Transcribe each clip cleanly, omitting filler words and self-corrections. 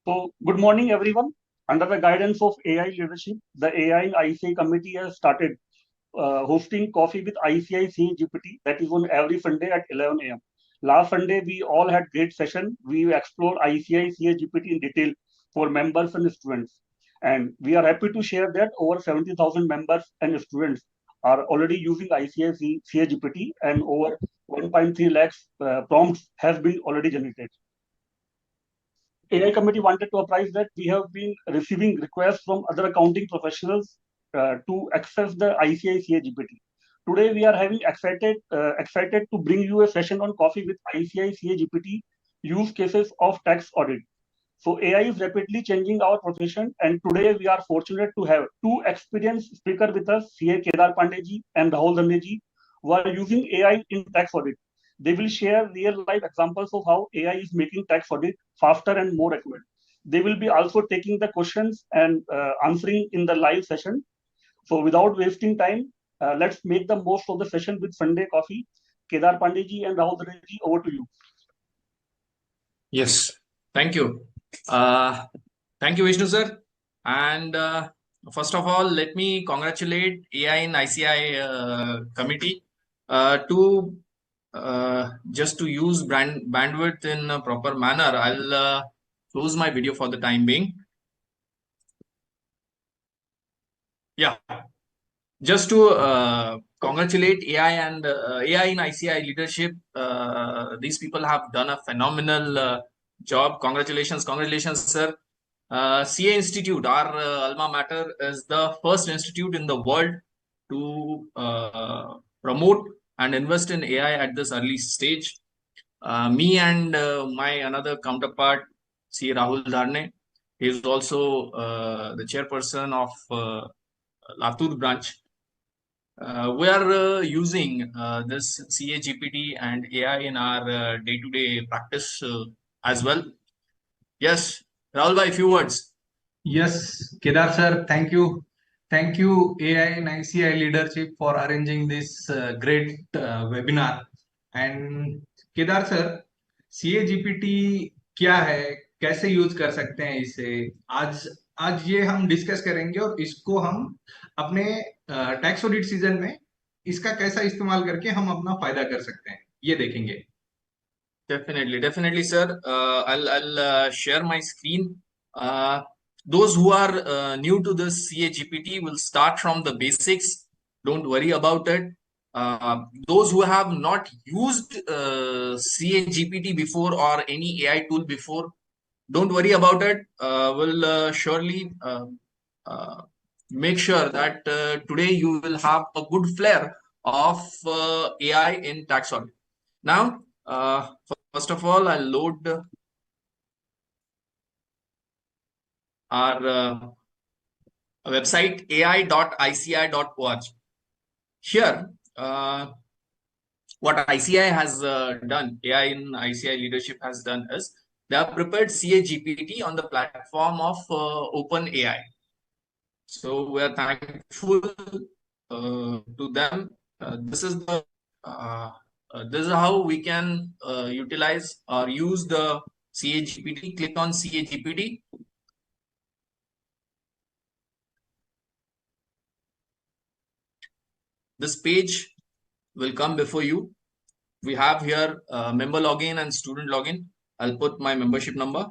So, good morning, everyone. Under the guidance of AI leadership, the AI ICAI committee has started hosting coffee with ICIC GPT, that is on every Sunday at 11 a.m. Last Sunday, we all had great session. We explored ICIC GPT in detail for members and students. And we are happy to share that over 70,000 members and students are already using ICIC GPT, and over 1.3 lakhs prompts has been already generated. AI committee wanted to apprise that we have been receiving requests from other accounting professionals to access the ICICI GPT. Today we are having excited to bring you a session on coffee with ICICI GPT use cases of tax audit. So AI is rapidly changing our profession, and today we are fortunate to have two experienced speakers with us, CA Kedar Pandey and Rahul Dhande ji, who are using AI in tax audit. They will share real-life examples of how AI is making tax audit faster and more accurate. They will be also taking the questions and answering in the live session. So without wasting time, let's make the most of the session with Sunday Coffee. Kedar Pandey ji and Rahul Dhande ji, over to you. Yes, thank you. Thank you, Vishnu sir. And first of all, let me congratulate AI and ICI committee to just to use bandwidth in a proper manner. I'll close my video for the time being. Yeah, just to congratulate AI and AI in ICI leadership. These people have done a phenomenal job. Congratulations, sir. CA Institute, our alma mater, is the first institute in the world to promote and invest in AI at this early stage. Me and my another counterpart, CA Rahul Dhande, he is also the chairperson of Latur branch. We are using this CA GPT and AI in our day-to-day practice as well. Yes, Rahul bhai, few words. Yes, Kedar sir, thank you. Thank you, AI and ICI leadership for arranging this great webinar. And Kedar sir, CA GPT क्या है, कैसे use कर सकते हैं इसे, आज ये हम डिस्कस करेंगे और इसको हम अपने टैक्स ऑडिट सीजन में इसका कैसा इस्तेमाल करके हम अपना फायदा कर सकते हैं, ये देखेंगे. Definitely, sir. I'll share my screen. Those who are new to this CA GPT will start from the basics. Don't worry about it. Those who have not used CA GPT before or any AI tool before, don't worry about it. We'll surely make sure that today you will have a good flair of AI in tax audit. Now, first of all, I'll load our website ai.ici.org. Here, what ICI has done, AI in ICI leadership has done is they have prepared CA GPT on the platform of OpenAI. So we are thankful to them. This is how we can utilize or use the CA GPT. Click on CA GPT. This page will come before you. We have here member login and student login. I'll put my membership number.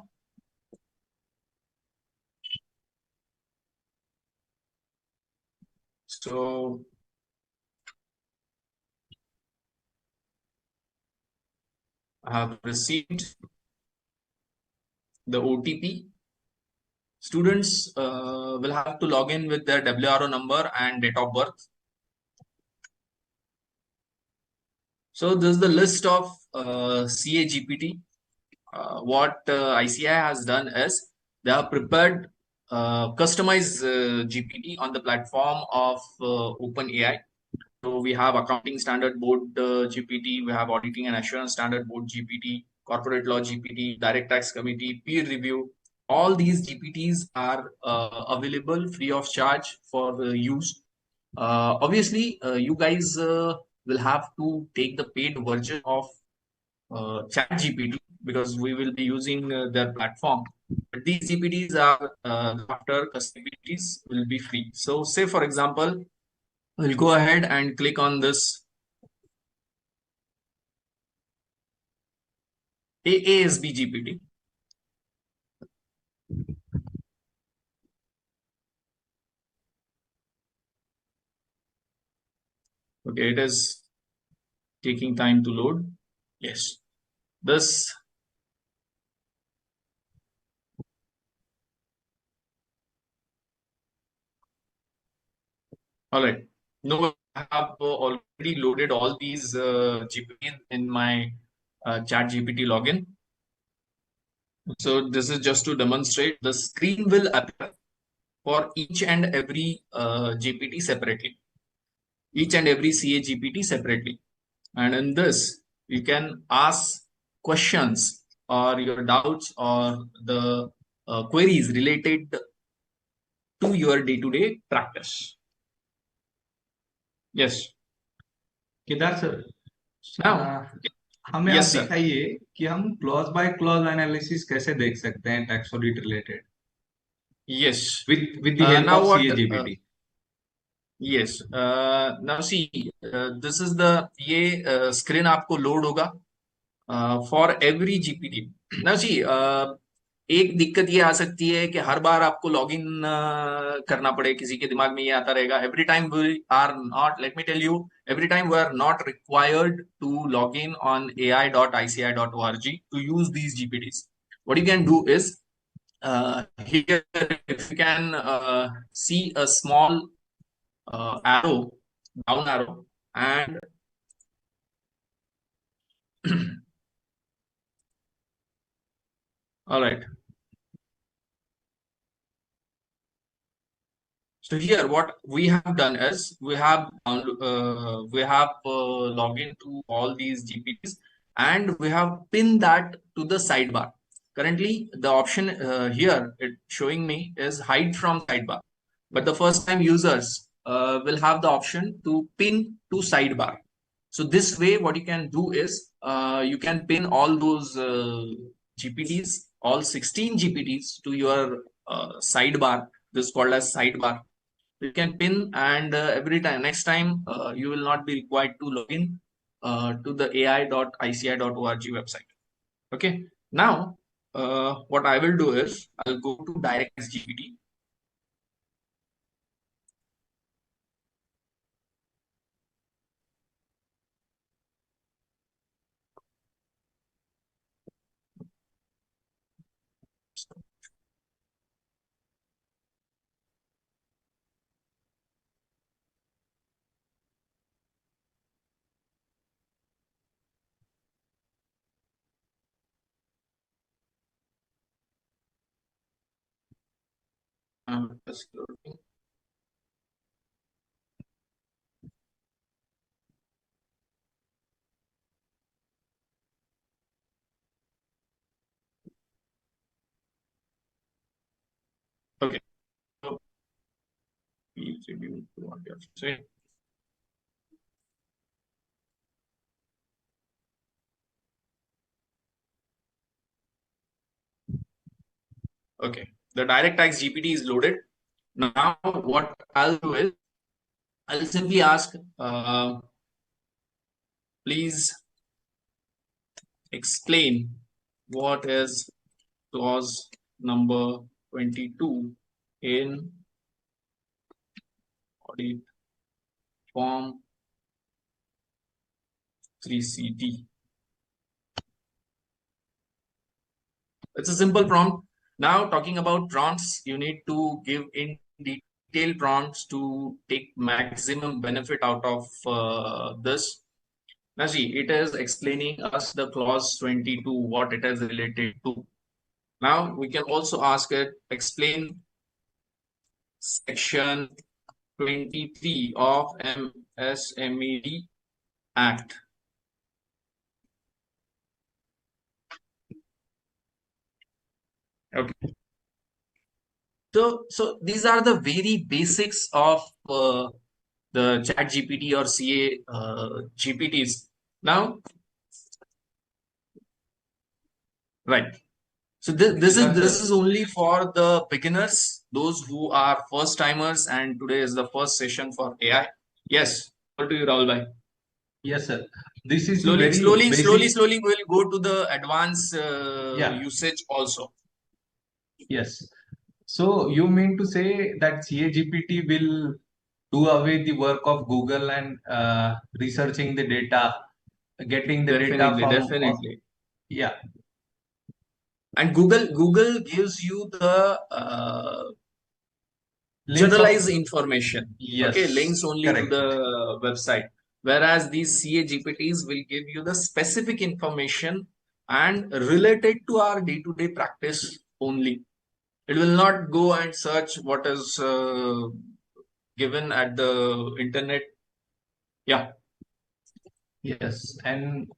So I have received the OTP. Students will have to log in with their WRO number and date of birth. So this is the list of CA GPT. What ICI has done is they have prepared customized GPT on the platform of OpenAI. So we have Accounting Standard Board GPT, we have Auditing and Assurance Standard Board GPT, Corporate Law GPT, Direct Tax Committee, Peer Review. All these GPTs are available free of charge for use. Obviously, you guys will have to take the paid version of Chat GPT because we will be using their platform. But these GPTs are after custom GPTs will be free. So say for example, we'll go ahead and click on this AASB GPT. Okay, it is taking time to load. Yes, this. All right. No, I have already loaded all these GPTs in my Chat GPT login. So this is just to demonstrate. The screen will appear for each and every GPT separately, each and every CA GPT separately. And in this, you can ask questions or your doubts or the queries related to your day-to-day practice. Yes. Kedar sir, Now, हमें yes, आप sir. दिखाइए कि हम clause by clause analysis कैसे देख सकते हैं tax audit related Yes. with the help Now of what? CA GPT. Yes. Now see, this is the ये screen आपको load होगा for every GPT. Now see, एक दिक्कत ये आ सकती है कि हर बार आपको लॉगिन करना पड़े, किसी के दिमाग में ये आता रहेगा. Every time we are not, let me tell you, every time we are not required to log in on ai.ici.org to use these GPTs. What you can do is here, if you can see a small arrow, down arrow, and all right. So here, what we have done is we have logged into all these GPTs and we have pinned that to the sidebar. Currently, the option here it showing me is hide from sidebar, but the first time users will have the option to pin to sidebar. So this way, what you can do is you can pin all those GPTs, all 16 GPTs to your sidebar. This is called as sidebar. You can pin, and every time, next time, you will not be required to log in to the ai.ici.org website. Okay. Now, what I will do is I'll go to direct GPT. Just loading. Okay. So, please review what you have to say. Okay. The direct tax GPT is loaded. Now, what I'll do is I'll simply ask, please explain what is clause number 22 in audit form 3CT. It's a simple prompt. Now, talking about prompts, you need to give in detail prompts to take maximum benefit out of this. Now, see, it is explaining us the clause 22, what it is related to. Now, we can also ask it, explain section 23 of MSMED Act. Okay. So these are the very basics of the Chat GPT or CA GPTs. Now, right. So this Kedar is sir. only for the beginners, those who are first timers, and today is the first session for AI. Yes, over to you, Rahul bhai. Yes, sir. This is the very Slowly, we'll go to the advanced yeah. usage also. Yes. So you mean to say that CA GPT will do away the work of Google and researching the data, getting the data from Definitely. yeah. And Google gives you the Links generalized of information. yes. Okay, links only Correct. to the website. Whereas these CA GPTs will give you the specific information and related to our day-to-day practice only. It will not go and search what is given at the internet. Yeah. Yes, and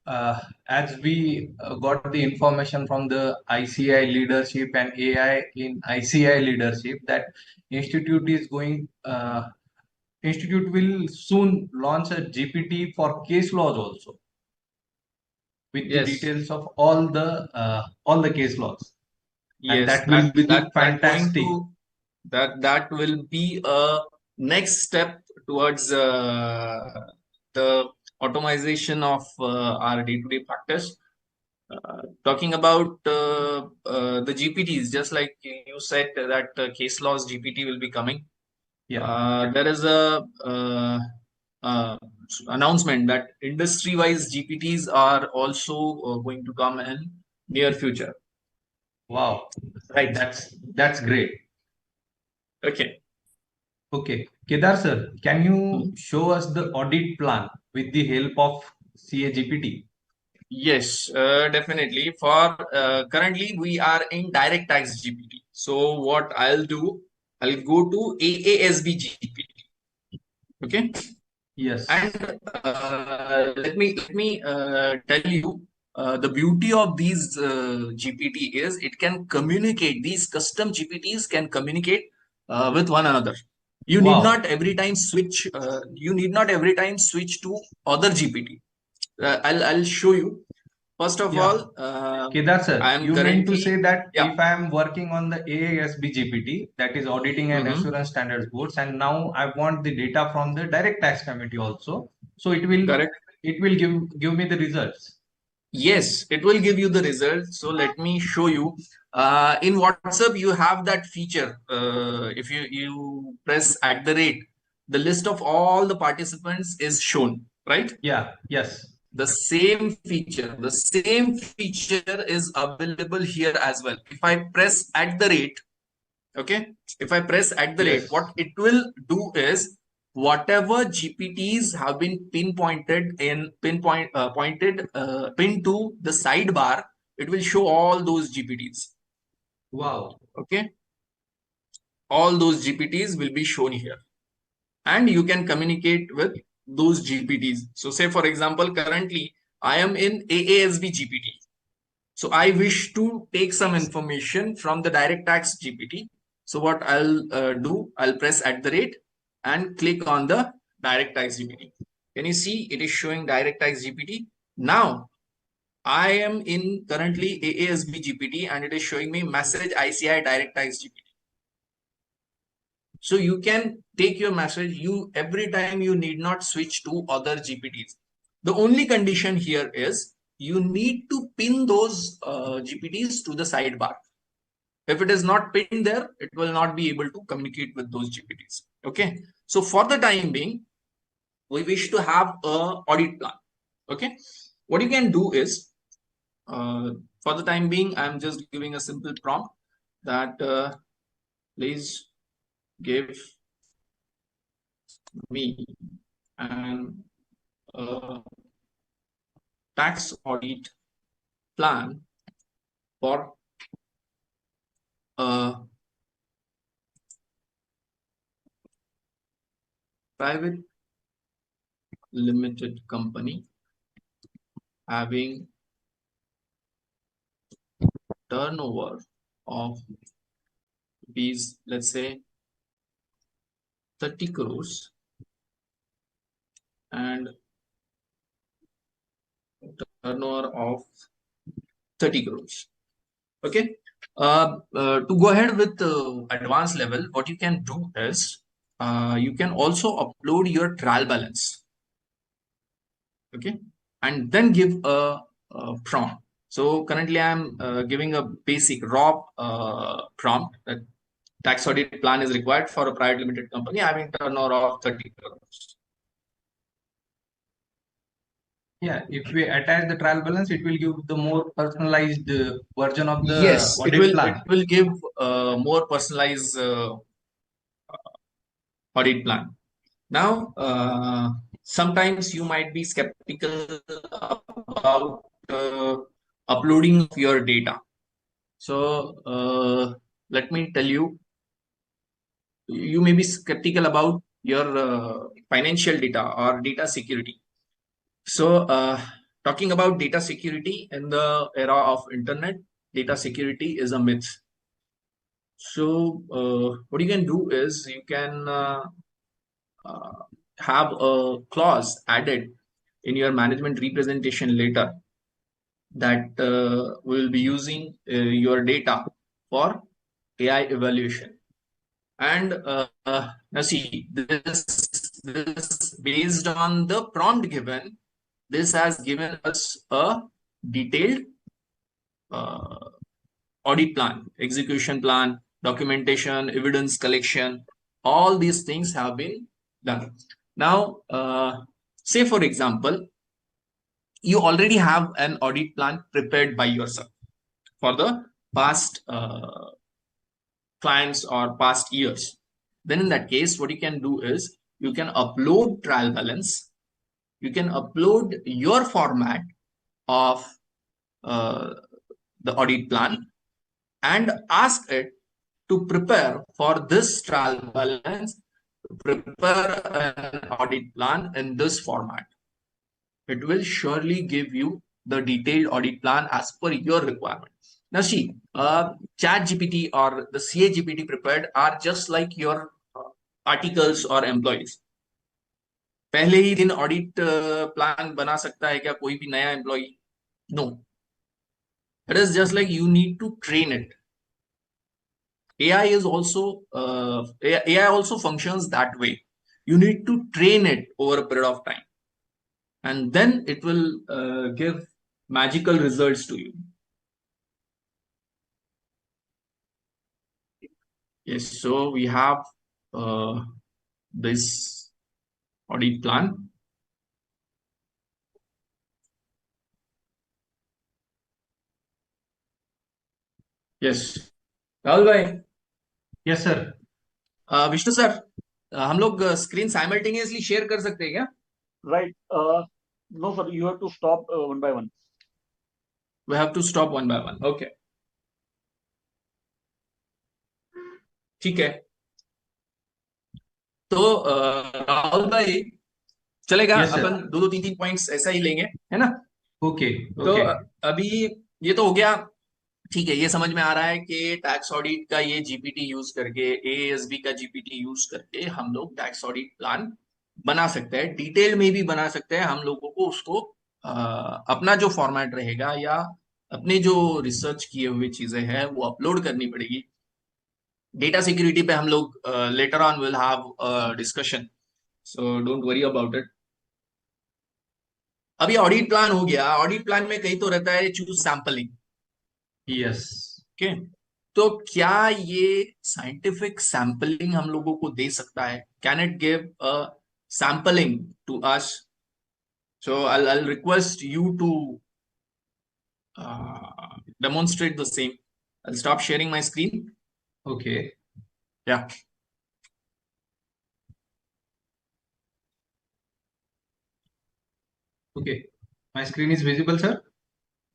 as we got the information from the ICI leadership and AI in ICI leadership, that institute is going. Institute will soon launch a GPT for case laws also, with the Yes. details of all the case laws, and Yes. that will be the That going fantastic. to that will be a next step towards the automation of our day-to-day practice. Talking about the GPTs, just like you said that case laws GPT will be coming. Yeah. There is a uh, announcement that industry-wise GPTs are also going to come in near future. Wow. Right. That's great. Okay. Okay, Kedar sir, can you show us the audit plan with the help of CA GPT? Yes, definitely. For currently, we are in direct tax GPT. So what I'll do, I'll go to AASB GPT. Okay. Yes. And let me tell you the beauty of these GPT is it can communicate. These custom GPTs can communicate with one another. You need Wow. not every time switch. You need not every time switch to other GPT. I'll show you. First of Yeah. all, Kedar sir, I am you mean to say currently that yeah. if I am working on the AASB GPT, that is Auditing and Assurance Standards Boards, and now I want the data from the Direct Tax Committee also, so Correct. it will give me the results. Yes, it will give you the result. So let me show you. In WhatsApp, you have that feature. If you press @ the list of all the participants is shown, right? Yeah. Yes. The same feature is available here as well. If I press @ okay, if I press @ Yes. what it will do is whatever GPTs have been pointed pinned to the sidebar, it will show all those GPTs. Wow. Okay, all those GPTs will be shown here, and you can communicate with those GPTs. So say for example, currently I am in AASB GPT. So I wish to take some information from the direct tax GPT. So what I'll do, I'll press @ and click on the direct tax GPT. Can you see it is showing direct tax GPT? Now I am in currently AASB GPT and it is showing me message ICI direct tax GPT. So you can take your message, you every time you need not switch to other GPTs. The only condition here is you need to pin those GPTs to the sidebar. If it is not pinned there, it will not be able to communicate with those GPTs. Okay. So for the time being, we wish to have a audit plan. Okay. What you can do is, for the time being, I'm just giving a simple prompt that please give me an tax audit plan for a private limited company having turnover of these, let's say 30 crores and turnover of 30 crores. Okay. To go ahead with advanced level, what you can do is you can also upload your trial balance, okay, and then give a prompt. So currently I'm giving a basic raw prompt that tax audit plan is required for a private limited company having turnover of 30 crores. Yeah, if we attach the trial balance, it will give the more personalized version of the Yes, audit plan. It will give more personalized audit plan. Now, sometimes you might be skeptical about uploading your data. So let me tell you, you may be skeptical about your financial data or data security. So talking about data security in the era of internet, data security is a myth. So what you can do is you can have a clause added in your management representation letter that will be using your data for AI evaluation. And now see, this based on the prompt given, this has given us a detailed audit plan, execution plan, documentation, evidence collection. All these things have been done. Now, say for example, you already have an audit plan prepared by yourself for the past clients or past years. Then in that case, what you can do is you can upload trial balance. You can upload your format of the audit plan and ask it to prepare for this trial balance, prepare an audit plan in this format. It will surely give you the detailed audit plan as per your requirement. Now see, Chat GPT or the CA GPT prepared are just like your articles or employees. पहले ही दिन audit plan बना सकता है क्या कोई भी नया employ? No. It is just like you need to train it. AI is also AI also functions that way. You need to train it over a period of time, and then it will give magical results to you. Yes, so we have this audit plan. Yes, Rahul भाई. Yes, sir. Vishnu sir, हम लोग screen simultaneously share कर सकते हैं क्या? Right. No, sir. You have to stop one by one. We have to stop one by one. Okay. ठीक है. तो राहुल भाई चलेगा. Yes, sir. अपन दो तीन पॉइंट्स ऐसा ही लेंगे, है ना? Okay. तो Okay. अभी ये तो हो गया. ठीक है, ये समझ में आ रहा है कि टैक्स ऑडिट का ये जीपीटी यूज करके, एएसबी का जीपीटी यूज करके हम लोग टैक्स ऑडिट प्लान बना सकते हैं. डिटेल में भी बना सकते हैं. हम लोगों को उसको अपना जो फॉर्मेट रहेगा या अपने जो रिसर्च किए हुए चीजें हैं वो अपलोड करनी पड़ेगी. डेटा सिक्योरिटी पे हम लोग later on will have discussion, so don't worry about it. अभी ऑडिट प्लान हो गया. ऑडिट प्लान में कहीं तो रहता है चूज सैंपलिंग. Yes. ओके, तो क्या ये साइंटिफिक सैंपलिंग हम लोगों को दे सकता है? Can it give a sampling to us? So I'll request you to demonstrate the same. I'll stop sharing my screen. Okay. Yeah. Okay. My screen is visible, sir?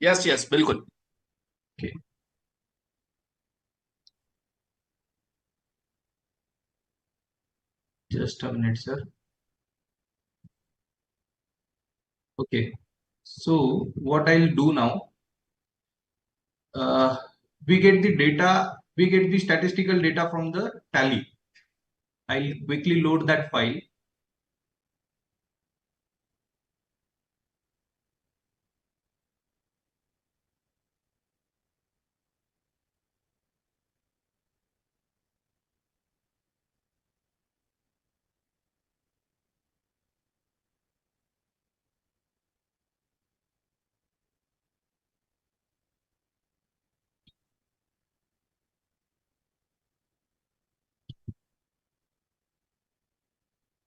Yes, yes, बिल्कुल. Okay. Just a minute, sir. Okay. So what I'll do now, we get the data, we get the statistical data from the tally. I'll quickly load that file.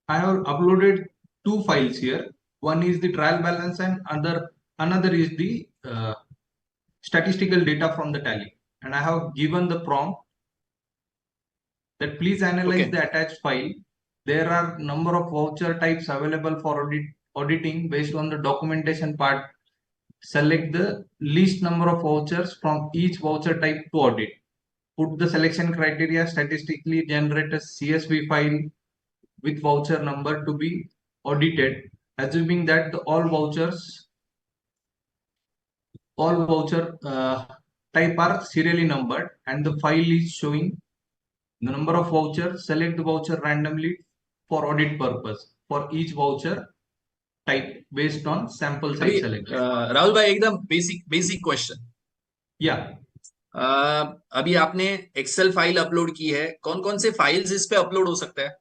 I have uploaded two files here. One is the trial balance and another is the statistical data from the tally. And I have given the prompt that please analyze the attached file. There are number of voucher types available for auditing based on the documentation part. Select the least number of vouchers from each voucher type to audit. Put the selection criteria, statistically generate a CSV file with voucher number to be audited, assuming that all voucher type are serially numbered and the file is showing the number of vouchers. Select the voucher randomly for audit purpose for each voucher type based on sample size selection. Rahul भाई एकदम basic question. या अभी आपने Excel file upload की है, कौन कौन से फाइल्स इस पे अपलोड हो सकता है?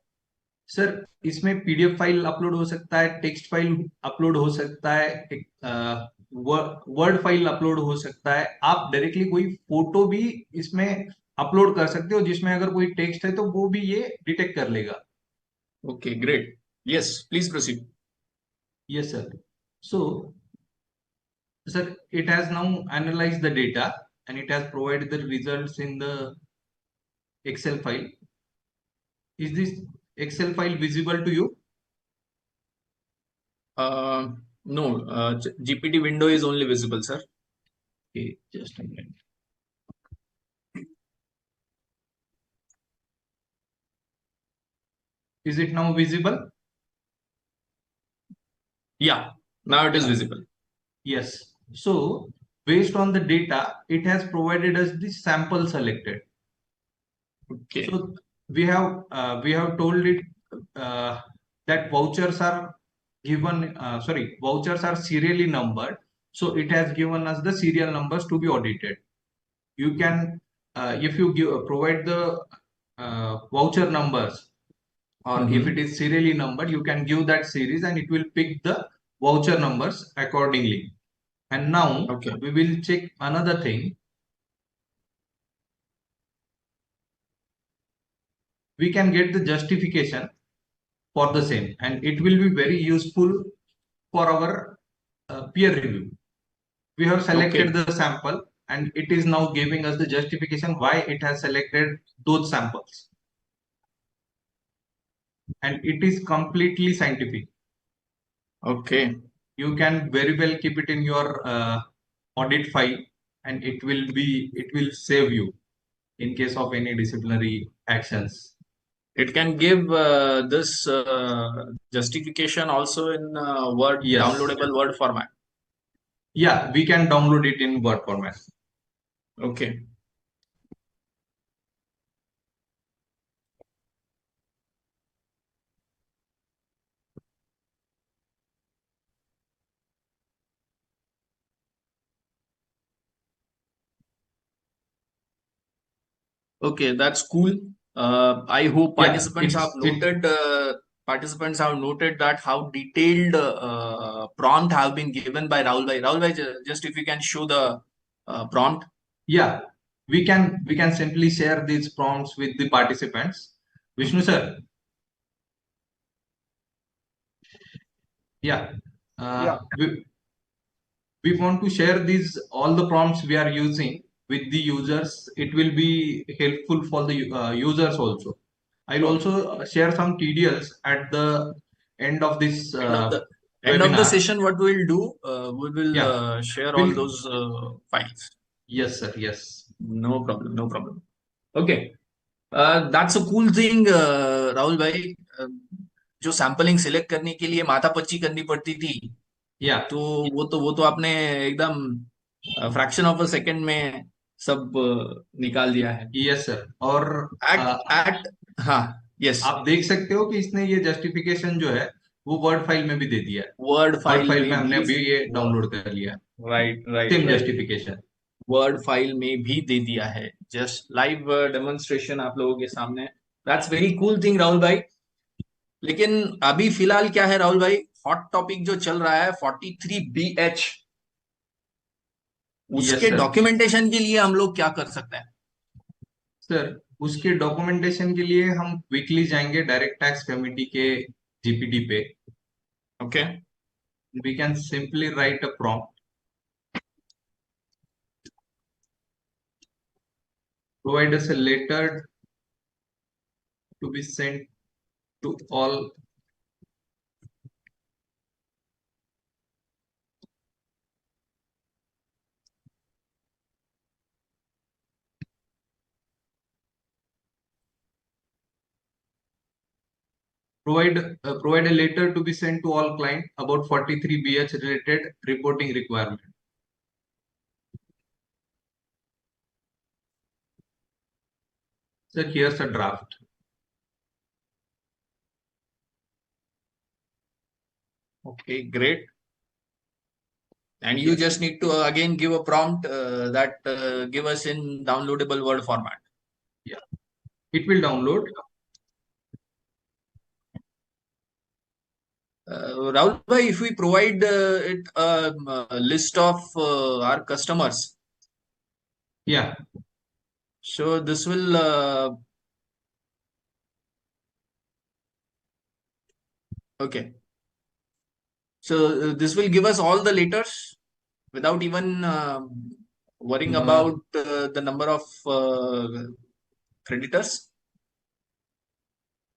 सर इसमें पीडीएफ फाइल अपलोड हो सकता है, टेक्स्ट फाइल अपलोड हो सकता है, वर्ड फाइल अपलोड हो सकता है. आप डायरेक्टली कोई फोटो भी इसमें अपलोड कर सकते हो जिसमें अगर कोई टेक्स्ट है तो वो भी ये डिटेक्ट कर लेगा. Okay, great. Yes, please proceed. Yes, sir. So, sir, it has now analyzed the data and it has provided the results in the Excel file. Is this Excel file visible to you? No, GPT window is only visible, sir. Okay, just a minute. Is it now visible? Yeah, now it is visible. Yes. So, based on the data, it has provided us the sample selected. Okay. So we have told it that vouchers are given. Vouchers are serially numbered. So it has given us the serial numbers to be audited. You can, if you provide the voucher numbers, or if it is serially numbered, you can give that series and it will pick the voucher numbers accordingly. And now we will check another thing. We can get the justification for the same, and it will be very useful for our peer review. We have selected the sample and it is now giving us the justification why it has selected those samples. And it is completely scientific. Okay. You can very well keep it in your audit file and it will save you in case of any disciplinary actions. It can give this justification also in Word, downloadable Word format. Yeah, we can download it in Word format. Okay. Okay, that's cool. I hope participants have noted that how detailed prompt have been given by Rahul bhai. Rahul bhai, just if you can show the prompt. Yeah, we can simply share these prompts with the participants. Vishnu sir. Yeah. We want to share these all the prompts we are using with the users. It will be helpful for the users also. I'll also share some TDLs at the end of this end of the session. What we'll do, we will share all those files. Yes, sir. Yes. No problem. No problem. Okay. That's a cool thing, Rahul bhai. जो sampling select करने के लिए माथापच्ची करनी पड़ती थी, तो वो तो आपने एकदम फ्रैक्शन ऑफ अ सेकंड में सब निकाल दिया है. Yes sir. और यस, आप देख सकते हो कि इसने ये जस्टिफिकेशन जो है वो वर्ड फाइल में भी दे दिया है. वर्ड फाइल में हमने अभी ये डाउनलोड कर लिया. Right. Same justification word file में भी दे दिया है. जस्ट लाइव डेमोन्स्ट्रेशन आप लोगों के सामने. That's very cool thing Rahul भाई. लेकिन अभी फिलहाल क्या है राहुल भाई, हॉट टॉपिक जो चल रहा है 43BH, उसके डॉक्यूमेंटेशन के लिए हम लोग क्या कर सकते हैं? सर उसके डॉक्यूमेंटेशन के लिए हम क्विकली जाएंगे डायरेक्ट टैक्स कमेटी के GPT pay. Okay. We can simply write a prompt. Provide us a letter to be sent to all provide a letter to be sent to all clients about 43BH related reporting requirement. So here's a draft. Okay, great. And you just need to again give a prompt that give us in downloadable Word format. Yeah, it will download. Rahul bhai, if we provide it a list of our customers, Yeah, so this will okay. So this will give us all the letters without even worrying about the number of creditors.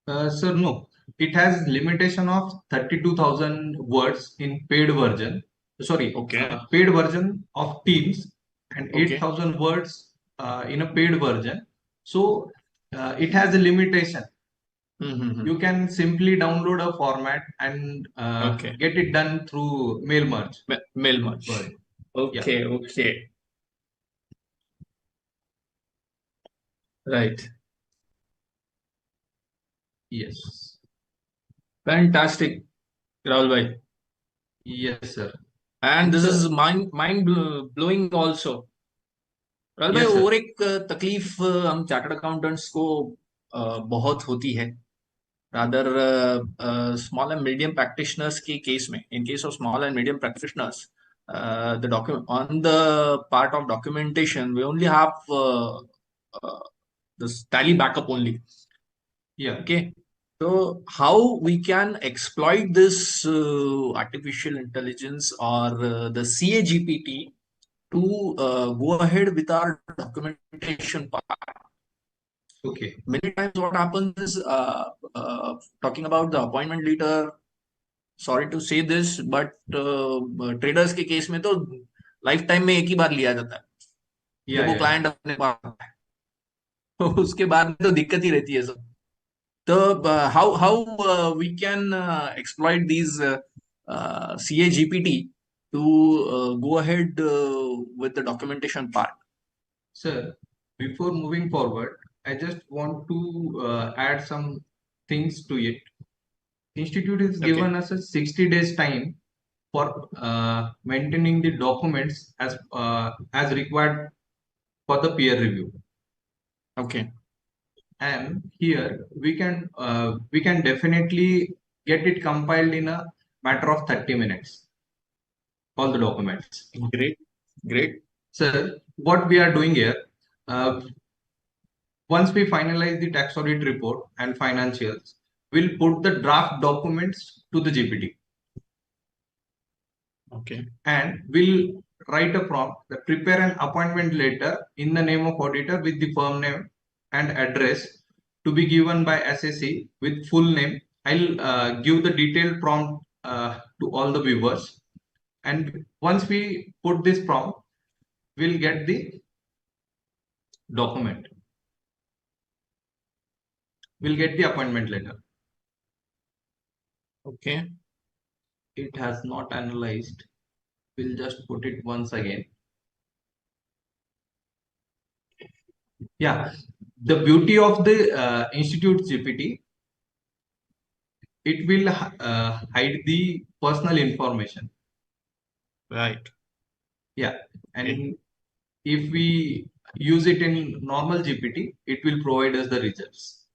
sir, no. It has limitation of 32,000 words in paid version. Sorry, Okay. paid version of Teams and Okay. 8,000 words in a paid version. So it has a limitation. You can simply download a format and Okay. get it done through mail merge. Mail merge. Sorry. Okay. Okay. Right. Yes. Fantastic, Rahul bhai. Yes, sir. And this It's is mind blowing also. Rahul भाई Yes, sir. और एक तकलीफ हम chartered accountants को बहुत होती है rather small and medium practitioners की केस में, in case of small and medium practitioners, the document on the part of documentation we only have this tally backup only. Yeah. Okay. So how we can exploit this artificial intelligence or the CA GPT to go ahead with our documentation part? Okay. Many times what happens is talking about the appointment letter, sorry to say this, but traders के case में तो life time में एक ही बार लिया जाता है जब वो क्लाइंट अपने पास आता है, तो उसके बाद में तो दिक्कत ही रहती है सब. So how we can exploit these CA GPT to go ahead with the documentation part? Sir, before moving forward, I just want to add some things to it. Institute has given us a 60 days time for maintaining the documents as required for the peer review. Okay. And here we can definitely get it compiled in a matter of 30 minutes. All the documents. Great. Sir, what we are doing here, once we finalize the tax audit report and financials, we'll put the draft documents to the GPT. Okay. And we'll write a prompt that prepare an appointment letter in the name of auditor with the firm name and address to be given by SSE with full name. I'll give the detailed prompt to all the viewers. And once we put this prompt, we'll get the document. We'll get the appointment letter. Okay. It has not analyzed. We'll just put it once again. Yeah, the beauty of the Institute GPT, it will hide the personal information. Right. Yeah, and if we use it in normal GPT, it will provide us the results.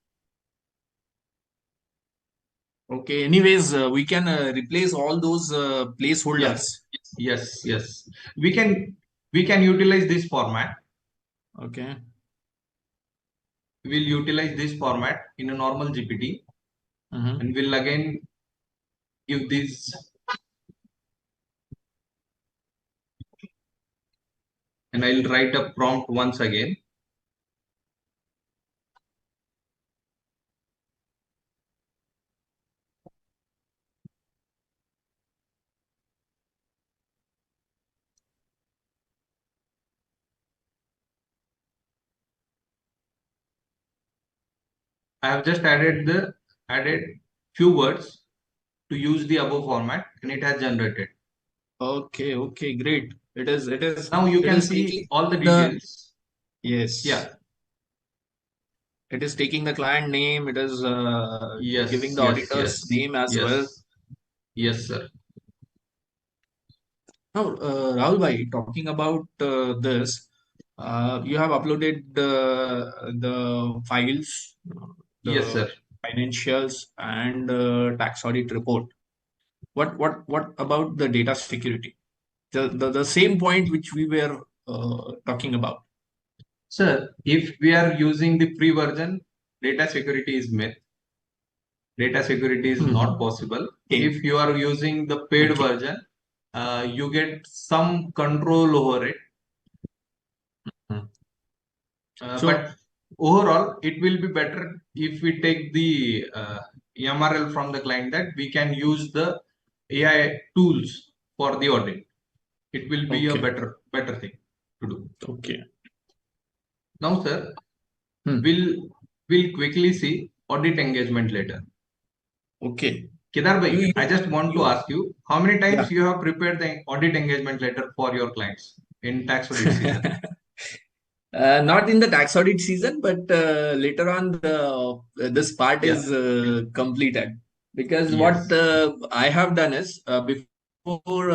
Okay. Anyways, we can replace all those placeholders. Yes. We can utilize this format. Okay. We'll utilize this format in a normal GPT, and we'll again if this, and I'll write a prompt once again. I have just added few words to use the above format, and it has generated. Okay, okay, great. It is Now you it can is see taking all the details. yes. Yeah. It is taking the client name. It is Yes. giving the Yes. auditor's Yes. name as Yes. well. Yes, sir. Now, Rahul bhai, talking about this, you have uploaded the files, Yes, the sir. financials, and tax audit report. What about the data security? The same point which we were talking about. Sir, if we are using the free version, data security is myth. Data security is not possible. Okay. If you are using the paid Okay. version, you get some control over it. But overall, it will be better if we take the MRL from the client, that we can use the AI tools for the audit. It will be a better thing to do. Okay. Now, sir, we'll quickly see audit engagement letter. Okay. Kedar bhai, I just want to ask you, how many times you have prepared the audit engagement letter for your clients in tax audit season? Not in the tax audit season, but later on, this part is completed. Because what I have done is, before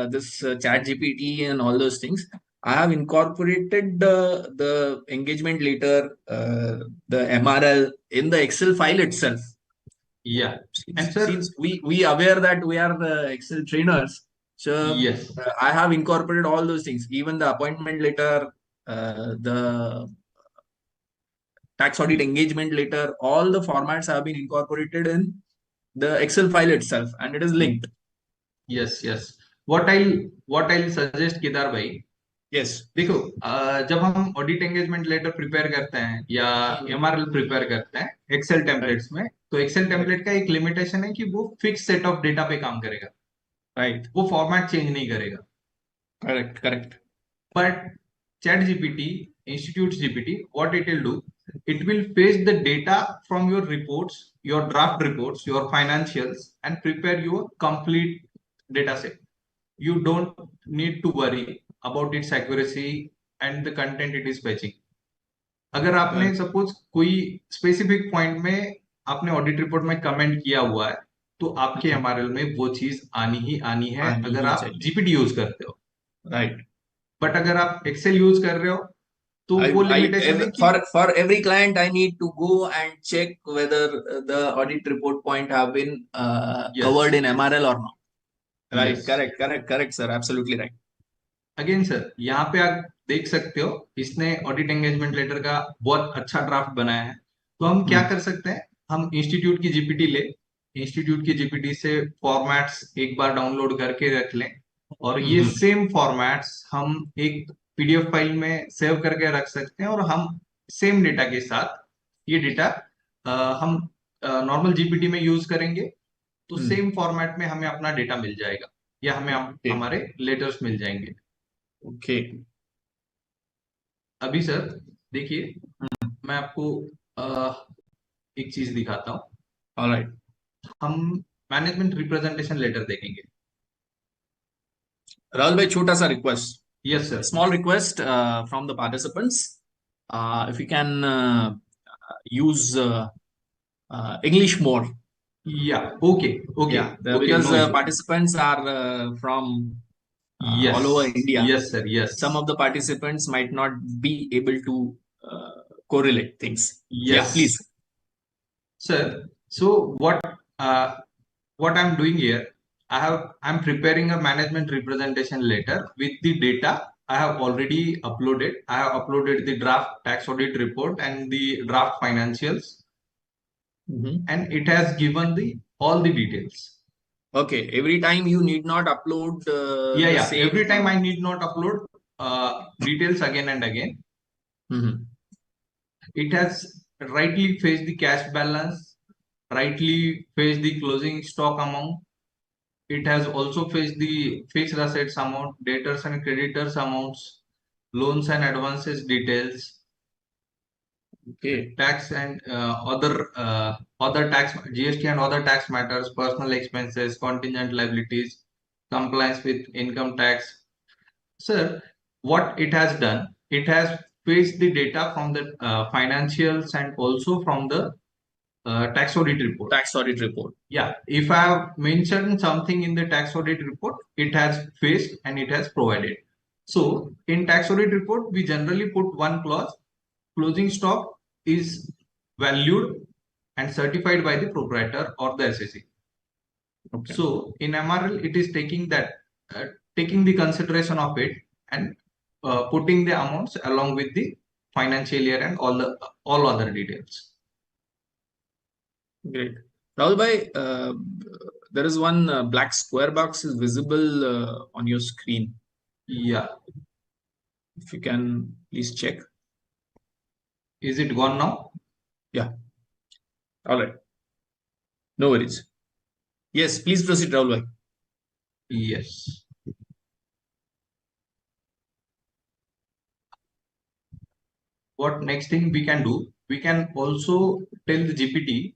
this chat GPT and all those things, I have incorporated the engagement letter, the MRL in the Excel file itself. Yeah. And since we aware that we are the Excel trainers, so I have incorporated all those things, even the appointment letter, the tax audit engagement letter, all the formats have been incorporated in the Excel file itself, and it is linked. Yes, yes. What I'll suggest, Kedar bhai, yes, देखो जब हम audit engagement letter prepare करते हैं या MRL prepare करते हैं Excel templates में, तो एक्सेल टेम्पलेट का एक लिमिटेशन है कि वो फिक्स सेट ऑफ डेटा पे काम करेगा, राइट, वो फॉर्मेट चेंज नहीं करेगा. Correct correct. But chat GPT, institute GPT, what it will do, it will fetch the data from your reports, your draft reports, your financials, and prepare your complete data set. You don't need to worry about its accuracy and the content it is fetching. अगर आपने suppose कोई specific point में आपने audit report में comment किया हुआ है, तो आपके एमआरएल में वो चीज आनी ही है अगर आप जीपीटी यूज करते हो, राइट. बट अगर आप एक्सेल यूज कर रहे हो, तो वो लिमिटेशन है कि for every client I need to go and check whether the audit report point have been covered in MRL or not. Right. Yes. Correct sir, absolutely right. Again sir, यहाँ पे आप देख सकते हो, इसने ऑडिट एंगेजमेंट लेटर का बहुत अच्छा ड्राफ्ट बनाया है. तो हम क्या कर सकते हैं, हम इंस्टीट्यूट की जीपीटी ले, इंस्टीट्यूट की जीपीटी से फॉर्मेट्स एक बार डाउनलोड करके रख लें, और ये सेम फॉर्मेट्स हम एक पीडीएफ फाइल में सेव करके रख सकते हैं, और हम सेम डेटा के साथ ये डेटा हम नॉर्मल जीपीटी में यूज करेंगे, तो सेम फॉर्मेट में हमें अपना डेटा मिल जाएगा, या हमें हमारे लेटर्स मिल जाएंगे. ओके. अभी सर देखिए, मैं आपको एक चीज दिखाता हूँ. ऑलराइट, हम मैनेजमेंट रिप्रेजेंटेशन लेटर देखेंगे. राहुल भाई, छोटा सा request. Yes, sir. Small request from the participants. If you can use English more. Yeah. Okay. Yeah, because participants are from all over India. Yes, sir. Yes. Some of the participants might not be able to correlate things. Yes. Yeah, please. Sir, so what I'm doing here, I'm preparing a management representation letter with the data I have already uploaded. I have uploaded the draft tax audit report and the draft financials, and it has given all the details. Okay, every time you need not upload the Yeah. same. Every time I need not upload details again and again. Mhm. It has rightly fetched the cash balance, rightly fetched the closing stock amount. It has also fetched the fixed assets amount, debtors and creditors amounts, loans and advances details, Okay. tax and other tax GST and other tax matters, personal expenses, contingent liabilities, compliance with income tax. Sir, what it has done, it has fetched the data from the financials and also from the tax audit report. Tax audit report. Yeah, if I have mentioned something in the tax audit report, it has fetched and it has provided. So in tax audit report, we generally put one clause: closing stock is valued and certified by the proprietor or the SSE. Okay. So in MRL, it is taking that, taking the consideration of it and putting the amounts along with the financial year and all other details. Great. Rahul bhai, there is one black square box is visible on your screen. Yeah. If you can please check. Is it gone now? Yeah. All right. No worries. Yes, please proceed, Rahul bhai. Yes. What next thing we can do? We can also tell the GPT,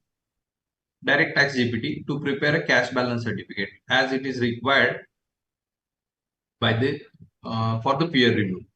direct tax GPT, to prepare a cash balance certificate as it is required by the for the peer review.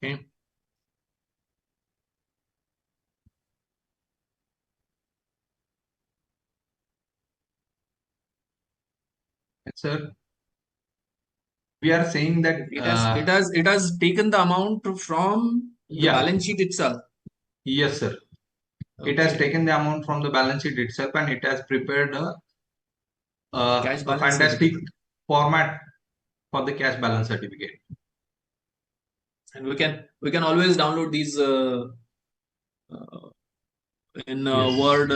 Okay. Sir, we are saying that It has taken the amount from the balance sheet itself. Yes, sir. Okay. It has taken the amount from the balance sheet itself and it has prepared a fantastic format for the cash balance certificate. And we can always download these in Word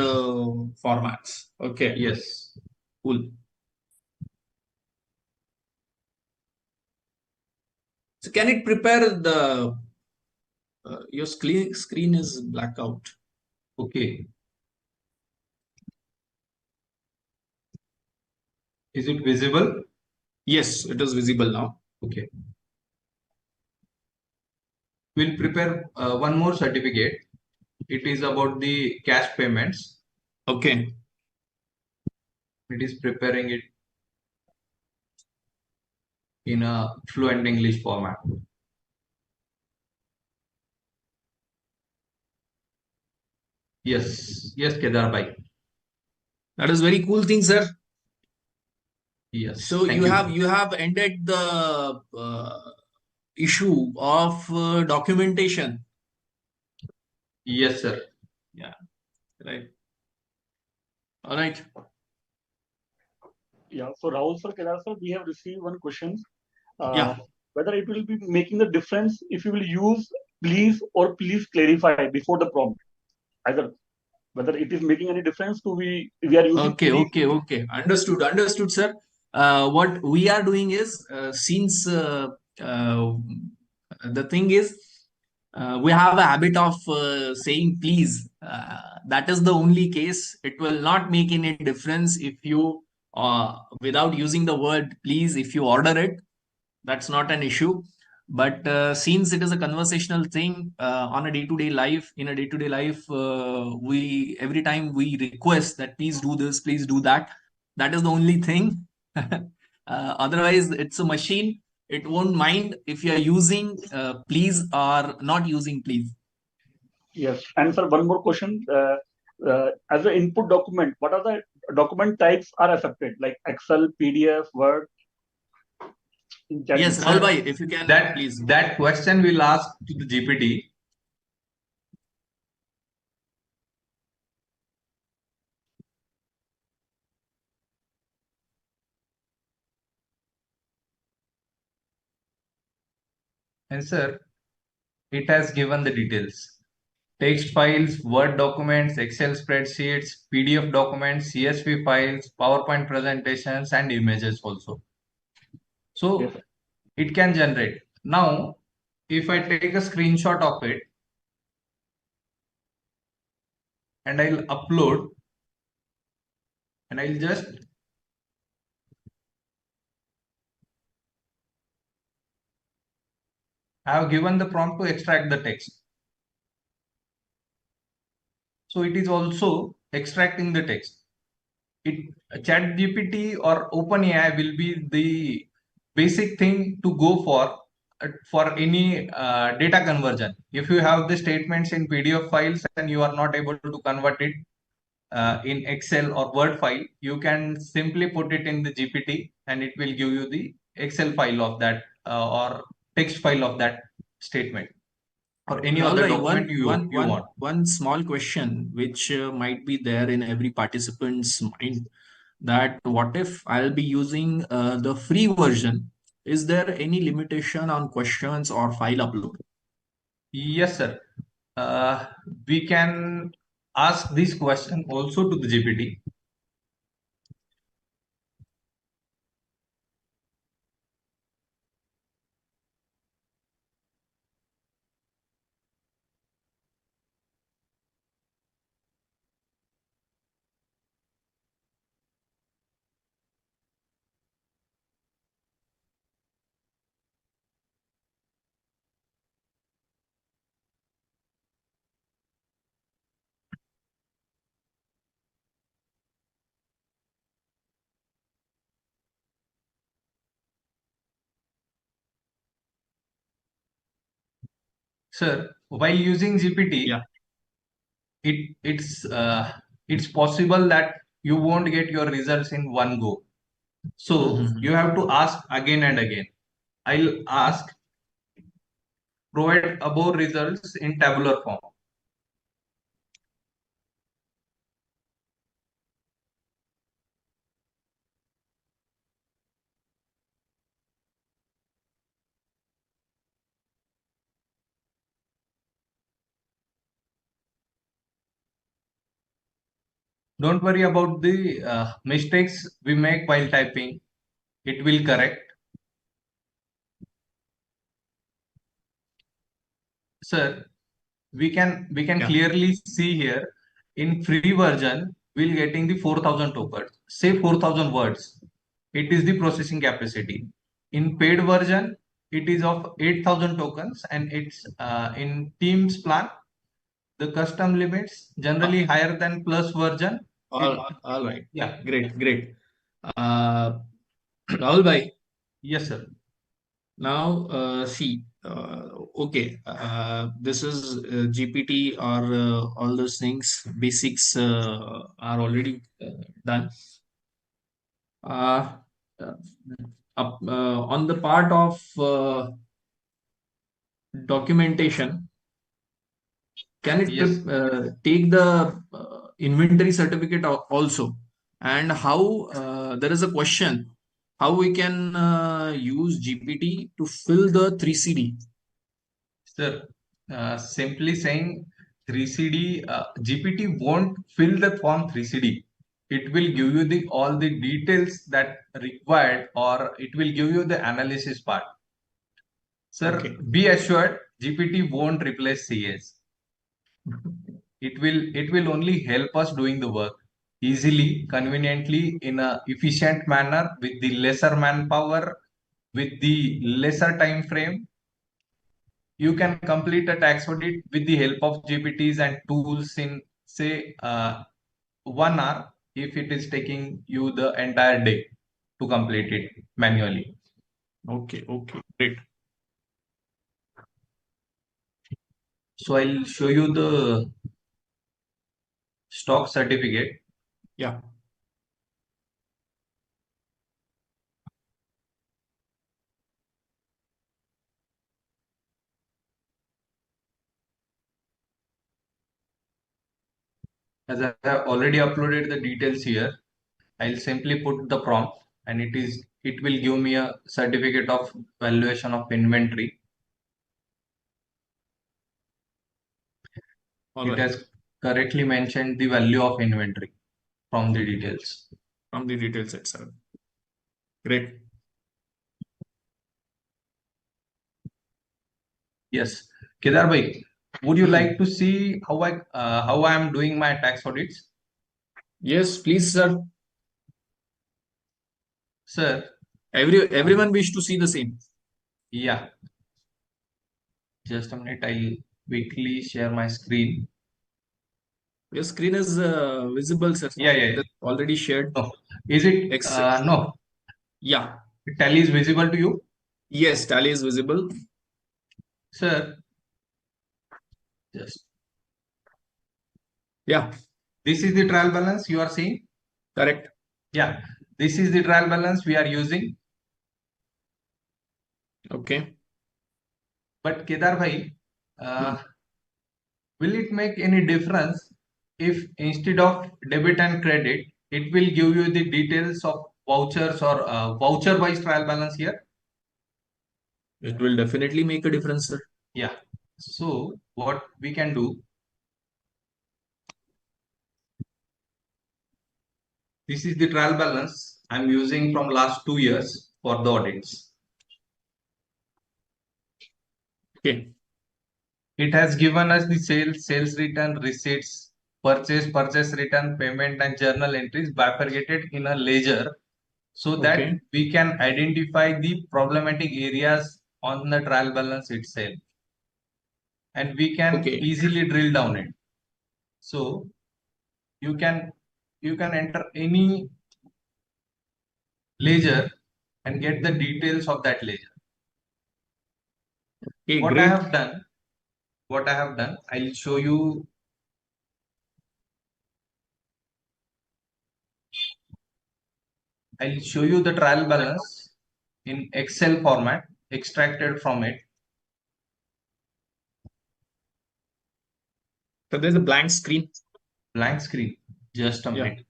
formats. Okay. Yes. Cool. So can it prepare the your screen is blacked out. Okay. Is it visible? Yes, it is visible now. Okay. We'll prepare one more certificate. It is about the cash payments. Okay. It is preparing it in a fluent English format. Yes, Kedar bhai. That is very cool thing, sir. Yes. So you have ended the issue of documentation. Yes, sir. Yeah. Right. All right. Yeah. So Rahul sir, Kedar sir, we have received one question. Yeah. Whether it will be making the difference if you will use please or please clarify before the prompt. Either whether it is making any difference to we are using. Okay. Understood, sir. What we are doing is since the thing is we have a habit of saying please. That is the only case. It will not make any difference if you without using the word please, if you order it, that's not an issue. But since it is a conversational thing on a day-to-day life, in a day-to-day life, we every time we request that please do this, please do that. That is the only thing. Otherwise, it's a machine. It won't mind if you are using please or not using please. Yes. And sir, one more question. As an input document, what are the document types are accepted? Like Excel, PDF, Word? Yes, Sir, Rahul bhai, if you can please. That question we'll ask to the GPT. And sir, it has given the details. Text files, Word documents, Excel spreadsheets, PDF documents, CSV files, PowerPoint presentations, and images also. So Yes. it can generate. Now, if I take a screenshot of it and I'll upload, and I'll just have given the prompt to extract the text. So it is also extracting the text. Chat GPT or OpenAI will be the basic thing to go for any data conversion. If you have the statements in PDF files and you are not able to convert it in Excel or Word file, you can simply put it in the GPT and it will give you the Excel file of that or text file of that statement or any Rahul other bhai, document you want. one small question which might be there in every participant's mind, that what if I'll be using the free version? Is there any limitation on questions or file upload? Yes, sir. Uh, we can ask this question also to the GPT. Sir, while using GPT, Yeah. it's possible that you won't get your results in one go. So you have to ask again and again. I'll ask, provide above results in tabular form. Don't worry about the mistakes we make while typing. It will correct. Sir, we can Yeah. clearly see here in free version we'll getting the 4,000 tokens, say 4,000 words. It is the processing capacity. In paid version it is of 8,000 tokens and it's in Teams plan the custom limits generally higher than plus version. All right. Yeah. Great. Rahul bhai, Yes, sir. now see, okay, this is GPT or all those things, basics are already done. Uh, on the part of documentation, can it Yes. take the inventory certificate also? And how there is a question, how we can use GPT to fill the 3CD? Sir, simply saying 3CD, GPT won't fill the form 3CD. It will give you the all the details that required, or it will give you the analysis part. Sir, Okay. be assured, GPT won't replace CS. It will only help us doing the work easily, conveniently, in a efficient manner, with the lesser manpower, with the lesser time frame. You can complete a tax audit with the help of GPTs and tools in, say, 1 hour if it is taking you the entire day to complete it manually. Okay, great. So I'll show you the stock certificate. Yeah. As I have already uploaded the details here, I'll simply put the prompt and it will give me a certificate of valuation of inventory. It has correctly mentioned the value of inventory from the details. From the details itself. Great. Yes. Kedar bhai, would you like to see how I am doing my tax audits? Yes, please, sir. Sir, Everyone wish to see the same. yeah. Just a minute, I'll quickly share my screen. Your screen is visible, sir. Yeah. It is already shared. No. Is it? No. Yeah. Tally is visible to you? Yes, tally is visible. Sir, just. Yeah. This is the trial balance you are seeing? Correct. Yeah. This is the trial balance we are using. Okay. But Kedar bhai, will it make any difference if instead of debit and credit, it will give you the details of vouchers or voucher wise trial balance here? It will definitely make a difference, sir. Yeah. So what we can do, this is the trial balance I'm using from last 2 years for the audits. Okay. It has given us the sales return, receipts, purchase return, payment and journal entries bifurcated in a ledger so that we can identify the problematic areas on the trial balance itself. And we can easily drill down it. So you can enter any ledger and get the details of that ledger. Okay, what great. I have done, I'll show you. I'll show you the trial balance in Excel format extracted from it. So there's a blank screen. Blank screen. Just a minute.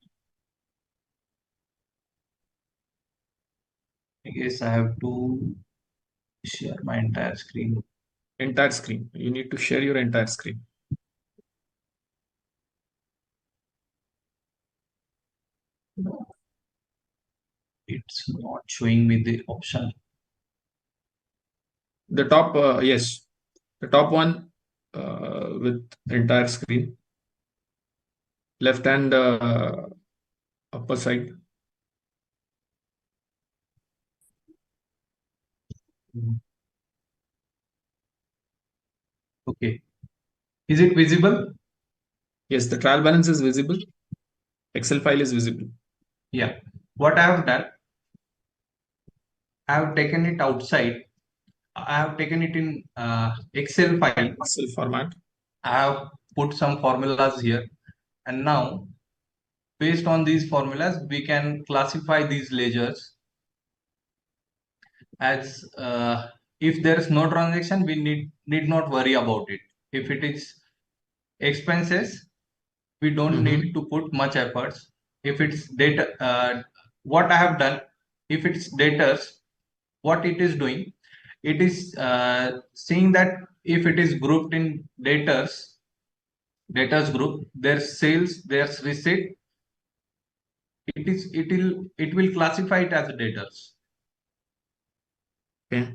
I guess I have to share my entire screen. Entire screen. You need to share your entire screen. It's not showing me the option. The top, yes, the top one with entire screen. Left hand upper side. Okay. Is it visible? Yes, the trial balance is visible. Excel file is visible. Yeah. What I have done, I have taken it outside. I have taken it in Excel file. Excel format. I have put some formulas here. And now, based on these formulas, we can classify these ledgers as if there is no transaction, we need not worry about it. If it is expenses, we don't need to put much efforts. If it's data, what I have done, if it's debtors, what it is doing, it is seeing that if it is grouped in debtors group, there's sales, there's receipt, it will classify it as debtors. Okay.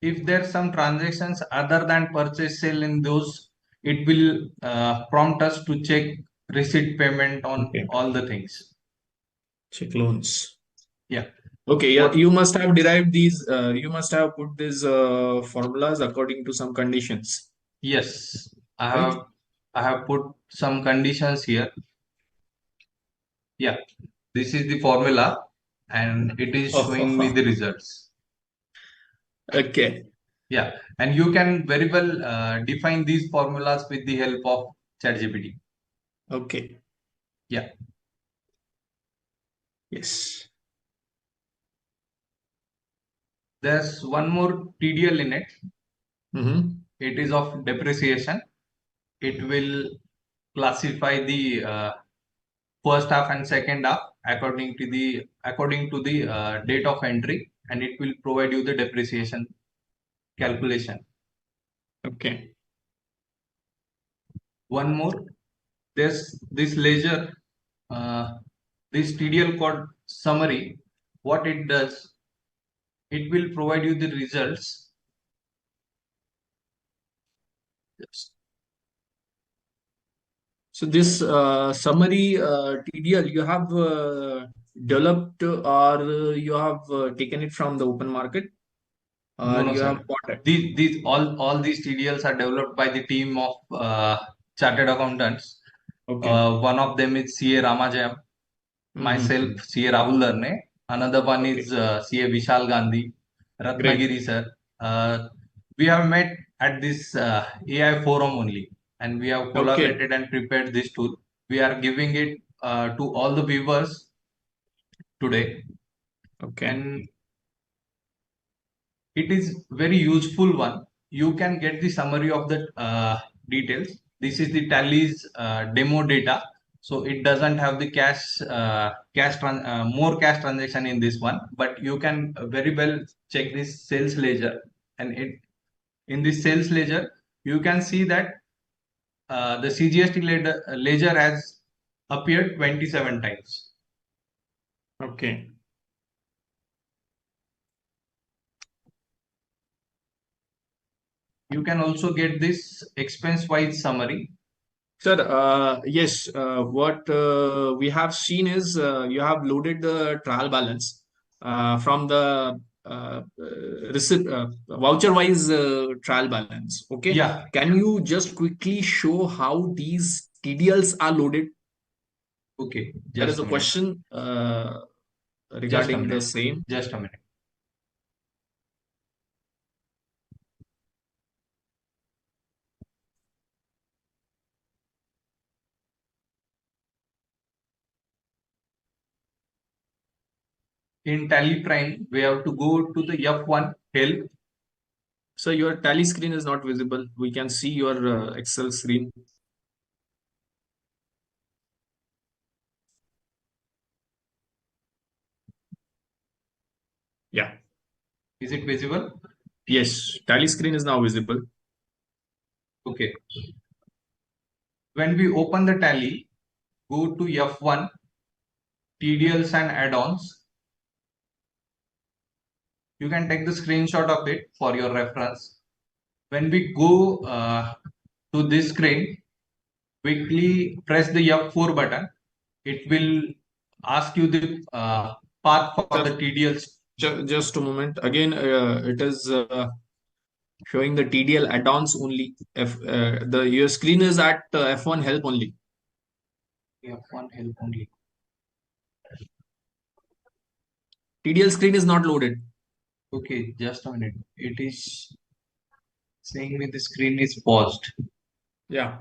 If there's some transactions other than purchase sale in those, it will prompt us to check receipt payment on all the things. Check loans. Yeah. Okay. Yeah, you must have derived these. You must have put these formulas according to some conditions. Yes, I have put some conditions here. Yeah, this is the formula, and it is showing me the results. Okay. Yeah, and you can very well define these formulas with the help of ChatGPT. Okay. Yeah. Yes. There's one more TDL in it. Mm-hmm. It is of depreciation. It will classify the first half and second half according to the date of entry, and it will provide you the depreciation calculation. Okay. One more, there's this ledger, this TDL code summary. What it does, it will provide you the results. Yes. So this summary TDL you have developed, or you have taken it from the open market, or No, you sir. have bought it? These all these TDLs are developed by the team of chartered accountants. Okay. One of them is CA Ramajayam, myself, CA Rahul Darne. Another one is CA Vishal Gandhi, Ratnagiri sir. We have met at this AI forum only, and we have collaborated and prepared this tool. We are giving it to all the viewers today. Okay. And it is very useful one. You can get the summary of the details. This is the tally's demo data, so it doesn't have the more cash transaction in this one, but you can very well check this sales ledger, and in this sales ledger you can see that the CGST ledger has appeared 27 times. Okay. You can also get this expense wise summary. Sir, yes, what we have seen is you have loaded the trial balance from the receipt voucher-wise trial balance. Okay. Yeah. Can you just quickly show how these TDLs are loaded? Okay. There is a question regarding the same. Just a minute. In Tally Prime, we have to go to the F1 help. So your tally screen is not visible. We can see your Excel screen. Yeah. Is it visible? Yes, tally screen is now visible. Okay. When we open the tally, go to F1, TDLs and add-ons. You can take the screenshot of it for your reference. When we go to this screen, quickly press the F4 button. It will ask you the path for the TDLs. Just a moment. Again, it is showing the TDL add-ons only. Your screen is at F1 help only. F1 help only. TDL screen is not loaded. Okay, just a minute. It is saying me the screen is paused. Yeah.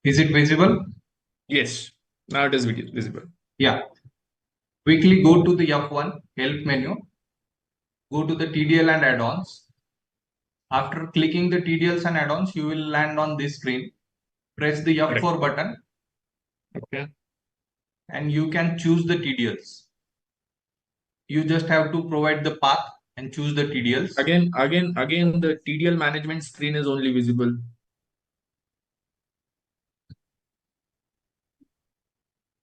Is it visible? Yes. Now it is visible. Yeah. Quickly go to the F1 help menu. Go to the TDL and add-ons. After clicking the TDLs and add-ons, you will land on this screen. Press the F4 button. Okay. And you can choose the TDLs. You just have to provide the path and choose the TDLs. Again, the TDL management screen is only visible.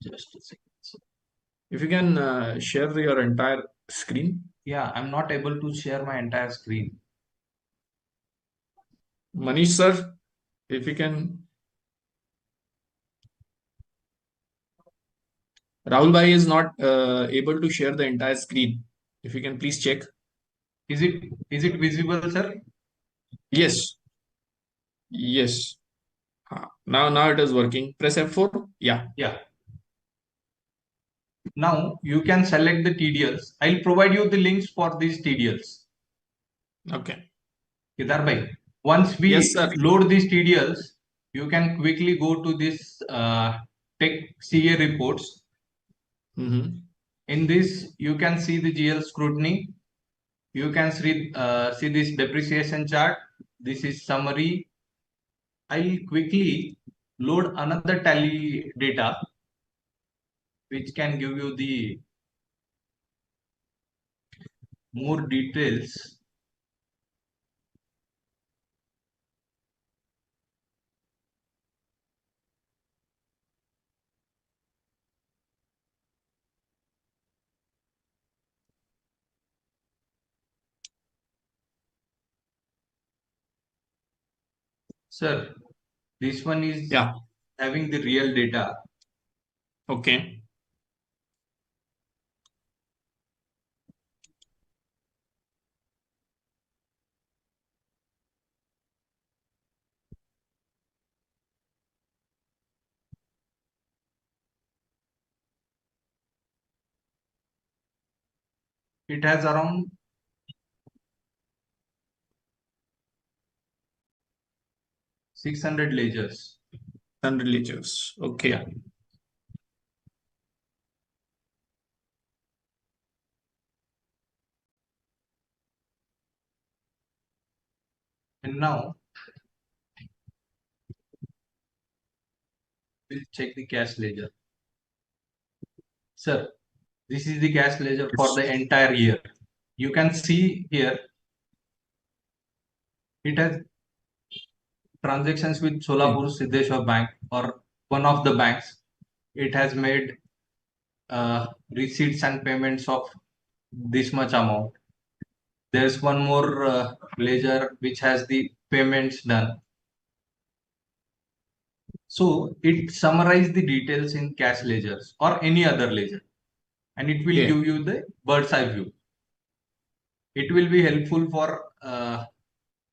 Just a second. If you can share your entire screen. Yeah, I'm not able to share my entire screen. Manish sir, if you can. Rahul Bhai is not able to share the entire screen. If you can please check. Is it visible, sir? Yes. Yes. Now it is working. Press F4. Yeah. Yeah. Now you can select the TDLs. I'll provide you the links for these TDLs. Okay. Kedar bhai, once we load these TDLs, you can quickly go to this Tech CA reports. In this, you can see the GL scrutiny, You can see this depreciation chart. This is summary. I'll quickly load another tally data, which can give you the more details. Sir, this one is having the real data. Okay. It has around 600 ledgers. 100 ledgers. Okay. Yeah. And now we'll check the cash ledger. Sir, this is the cash ledger for the entire year. You can see here it has transactions with Solapur Siddheshwar Bank or one of the banks. It has made receipts and payments of this much amount. There's one more ledger which has the payments done. So it summarizes the details in cash ledgers or any other ledger, and it will give you the bird's eye view. It will be helpful for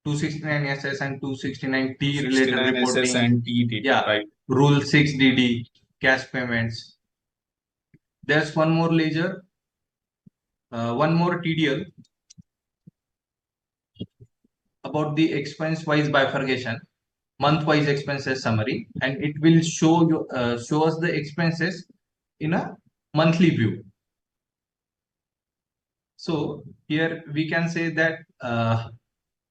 269SS and 269T related reporting. and T data, Yeah, right. Rule 6DD, cash payments. There's one more ledger, one more TDL about the expense-wise bifurcation, month-wise expenses summary, and it will show you show us the expenses in a monthly view. So here we can say that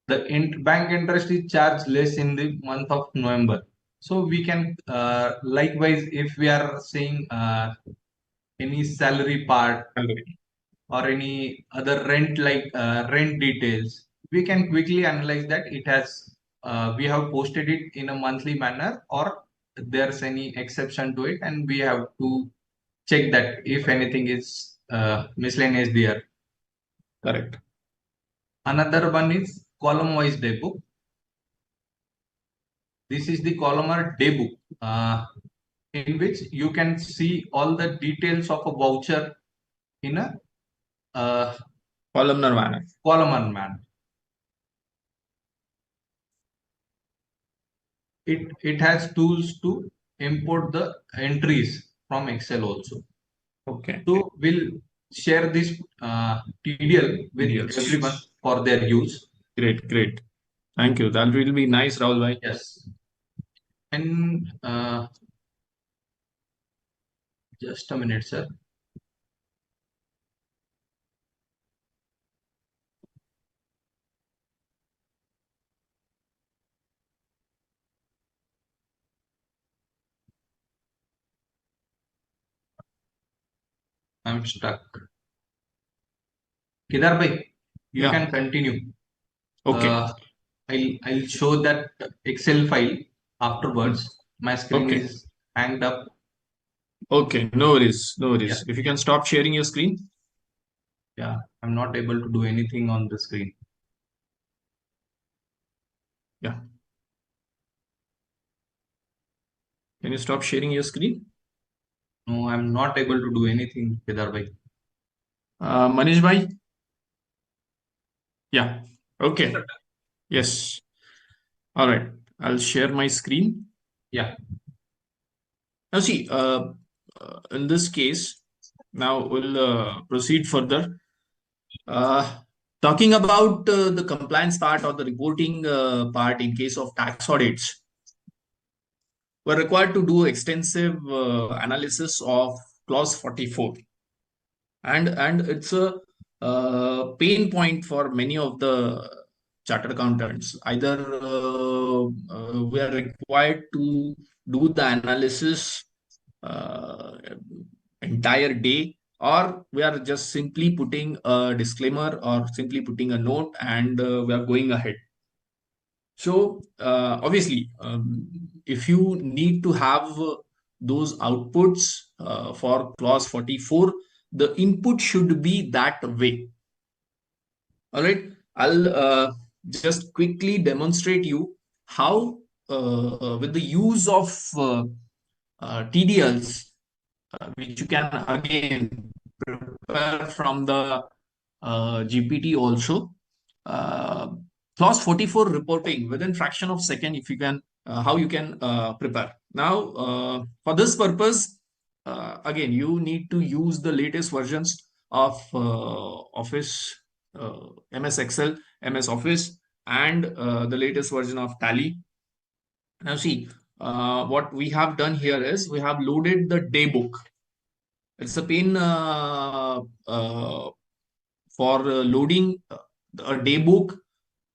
the bank interest is charged less in the month of November. So we can likewise, if we are saying any salary part or any other rent rent details, we can quickly analyze that it has we have posted it in a monthly manner or there's any exception to it, and we have to check that if anything is miscellaneous there. Correct. Another one is column wise day book. This is the columnar day book in which you can see all the details of a voucher in a columnar manner. It has tools to import the entries from Excel also. Okay. So we'll share this TDL with everyone for their use. Great. Thank you. That will be nice, Rahul bhai. Yes. And just a minute, sir. I'm stuck. Kedar bhai, you can continue. Okay. I'll show that Excel file afterwards. My screen is hanged up. Okay, no worries. Yeah. If you can stop sharing your screen. Yeah, I'm not able to do anything on the screen. Yeah. Can you stop sharing your screen? No, I'm not able to do anything, Kedar bhai. Manish bhai? Yeah. Okay. Yes. All right. I'll share my screen. Yeah. Now see, in this case, now we'll proceed further. Talking about the compliance part or the reporting part in case of tax audits, we're required to do extensive analysis of clause 44. And it's a pain point for many of the chartered accountants. Either we are required to do the analysis entire day, or we are just simply putting a disclaimer or simply putting a note and we are going ahead. So obviously, if you need to have those outputs for clause 44, the input should be that way. All right, I'll just quickly demonstrate you how with the use of TDLs, which you can again prepare from the GPT also. Clause 44 reporting within fraction of second, if you can, how you can prepare. Now, for this purpose, again, you need to use the latest versions of Office, MS Excel, MS Office, and the latest version of Tally. Now, see, what we have done here is we have loaded the day book. It's a pain for loading a day book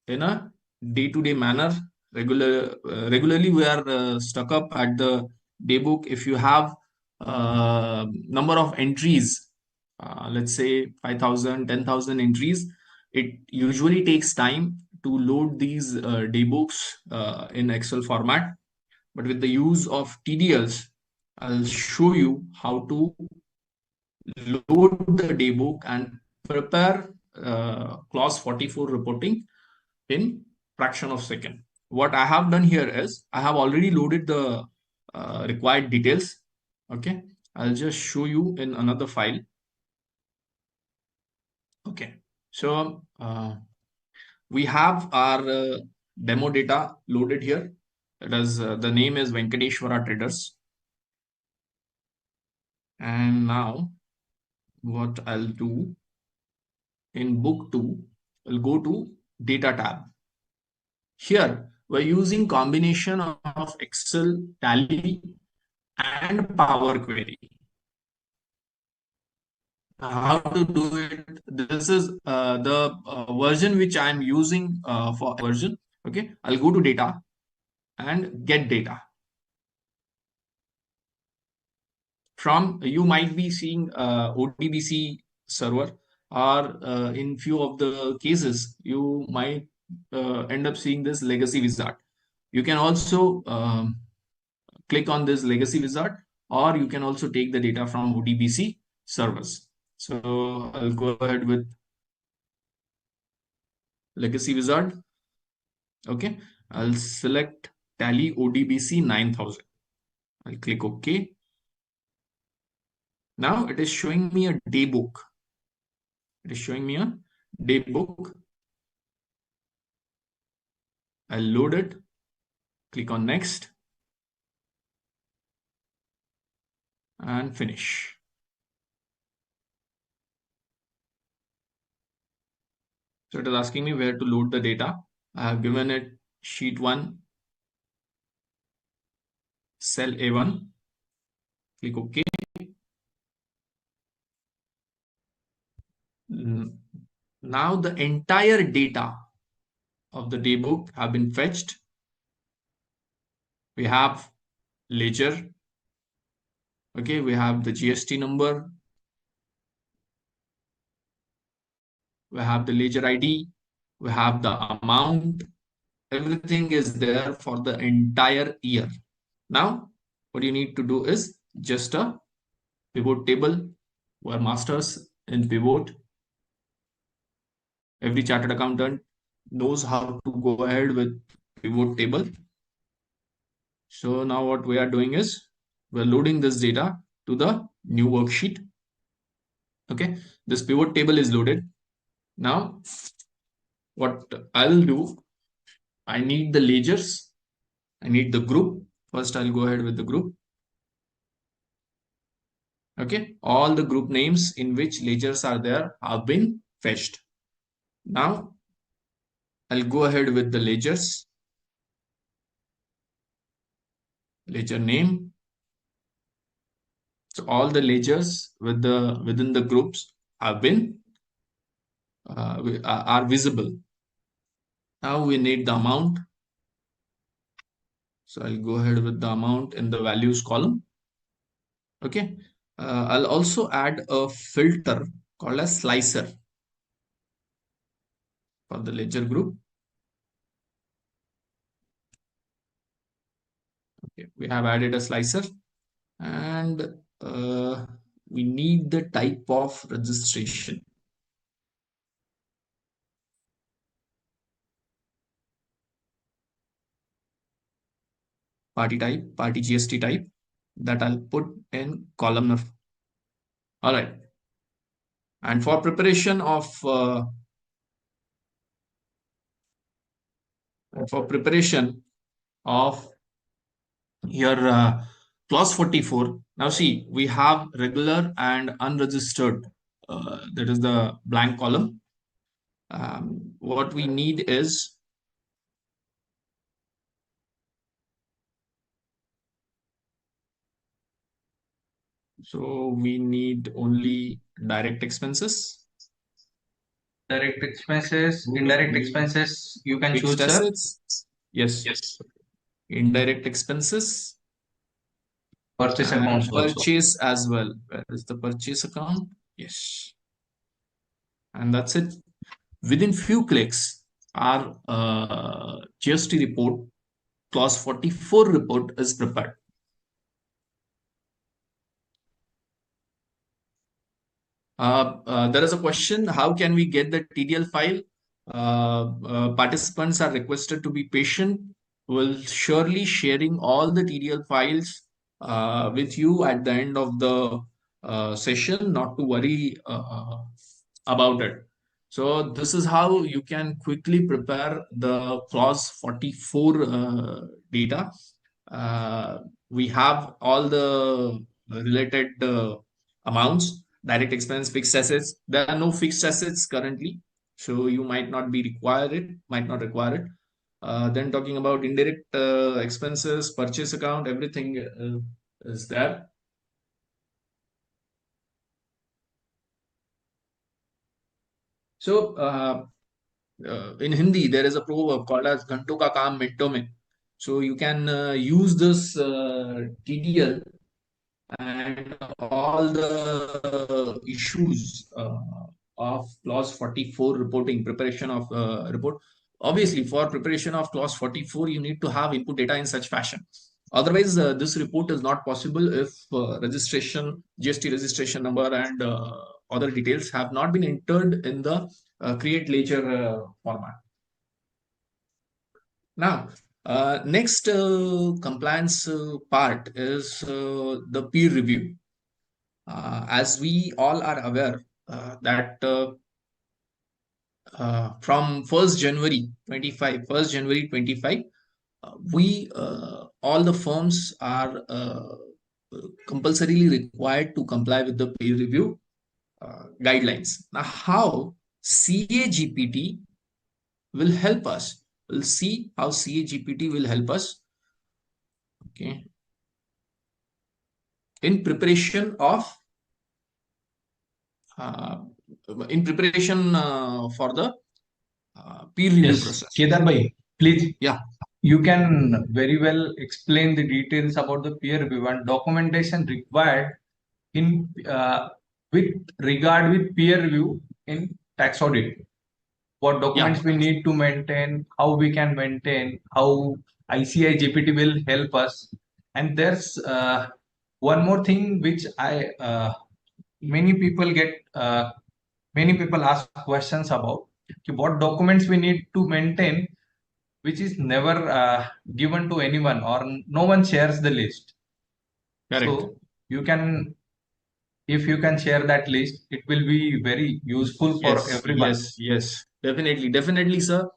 in a day-to-day manner. Regularly, we are stuck up at the day book. If you have number of entries, let's say 5,000, 10,000 entries, it usually takes time to load these day books in Excel format. But with the use of TDLs, I'll show you how to load the day book and prepare clause 44 reporting in fraction of second. What I have done here is I have already loaded the required details. Okay, I'll just show you in another file. Okay, so we have our demo data loaded here. It is the name is Venkateshwara Traders. And now what I'll do in book 2, I'll go to data tab. Here we're using combination of Excel, Tally, and Power Query. How to do it? This is the version which I'm using for version. Okay, I'll go to data and get data. From you might be seeing ODBC server, or in few of the cases you might end up seeing this legacy wizard. You can also click on this legacy wizard, or you can also take the data from ODBC servers. So I'll go ahead with legacy wizard. Okay, I'll select Tally ODBC 9000. I'll click OK. Now it is showing me a day book. It is showing me a day book. I'll load it. Click on next and finish. So it is asking me where to load the data. I have given it sheet 1, cell A1. Click OK. Now the entire data of the day book have been fetched. We have ledger. Okay, we have the GST number. We have the ledger ID. We have the amount. Everything is there for the entire year. Now, what you need to do is just a pivot table. We're masters in pivot. Every chartered accountant knows how to go ahead with pivot table. So now what we are doing is we're loading this data to the new worksheet. Okay, this pivot table is loaded. Now, what I'll do, I need the ledgers. I need the group. First, I'll go ahead with the group. Okay, all the group names in which ledgers are there have been fetched. Now, I'll go ahead with the ledgers. Ledger name. So all the ledgers within the groups have been are visible. Now we need the amount. So I'll go ahead with the amount in the values column. Okay. I'll also add a filter called as slicer for the ledger group. Okay, we have added a slicer, and we need the type of registration. Party type, party GST type, that I'll put in columnar. All right. And for preparation of your clause 44. Now see, we have regular and unregistered. That is the blank column. What we need is we need only direct expenses. Direct expenses, indirect expenses, you can choose, sir. Assets. Yes. Indirect expenses. Purchase accounts also. Purchase as well. Where is the purchase account? Yes. And that's it. Within few clicks, our GST report, clause 44 report is prepared. There is a question, how can we get the TDL file? Participants are requested to be patient. We'll surely sharing all the TDL files with you at the end of the session, not to worry about it. So this is how you can quickly prepare the clause 44 data. We have all the related amounts, direct expense, fixed assets. There are no fixed assets currently, so you might not require it. Then talking about indirect expenses, purchase account, everything is there. So in Hindi, there is a proverb called as "Ghanto ka kaam minto mein." So you can use this TDL and all the issues of clause 44 reporting, preparation of report. Obviously, for preparation of clause 44, you need to have input data in such fashion. Otherwise, this report is not possible if registration, GST registration number and other details have not been entered in the create ledger format. Now, next compliance part is the peer review. As we all are aware that from 1st January 25, we all the firms are compulsorily required to comply with the peer review guidelines. Now, how CA GPT will help us? We'll see how CA GPT will help us. Okay. In preparation of for the peer review process. Kedar bhai, please. Yeah. You can very well explain the details about the peer review and documentation required in with regard with peer review in tax audit. What documents we need to maintain, how we can maintain, how ICAI GPT will help us. And there's one more thing which many people ask questions about. What documents we need to maintain, which is never given to anyone or no one shares the list. Correct. So if you can share that list, it will be very useful for everyone. Yes, definitely, sir.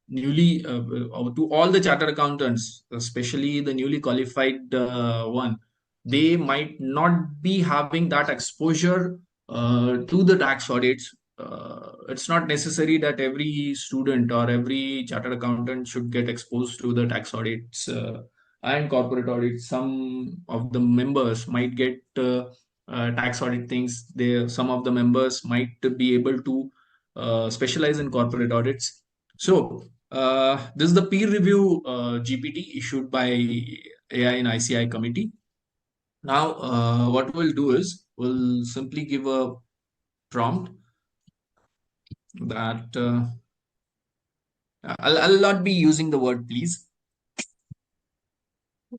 Newly to all the chartered accountants, especially the newly qualified one, they might not be having that exposure to the tax audits. It's not necessary that every student or every chartered accountant should get exposed to the tax audits and corporate audits. Some of the members might get tax audit things. Some of the members might be able to specialize in corporate audits. So this is the peer review GPT issued by AI and ICAI committee. Now, what we'll do is we'll simply give a prompt that I'll not be using the word please.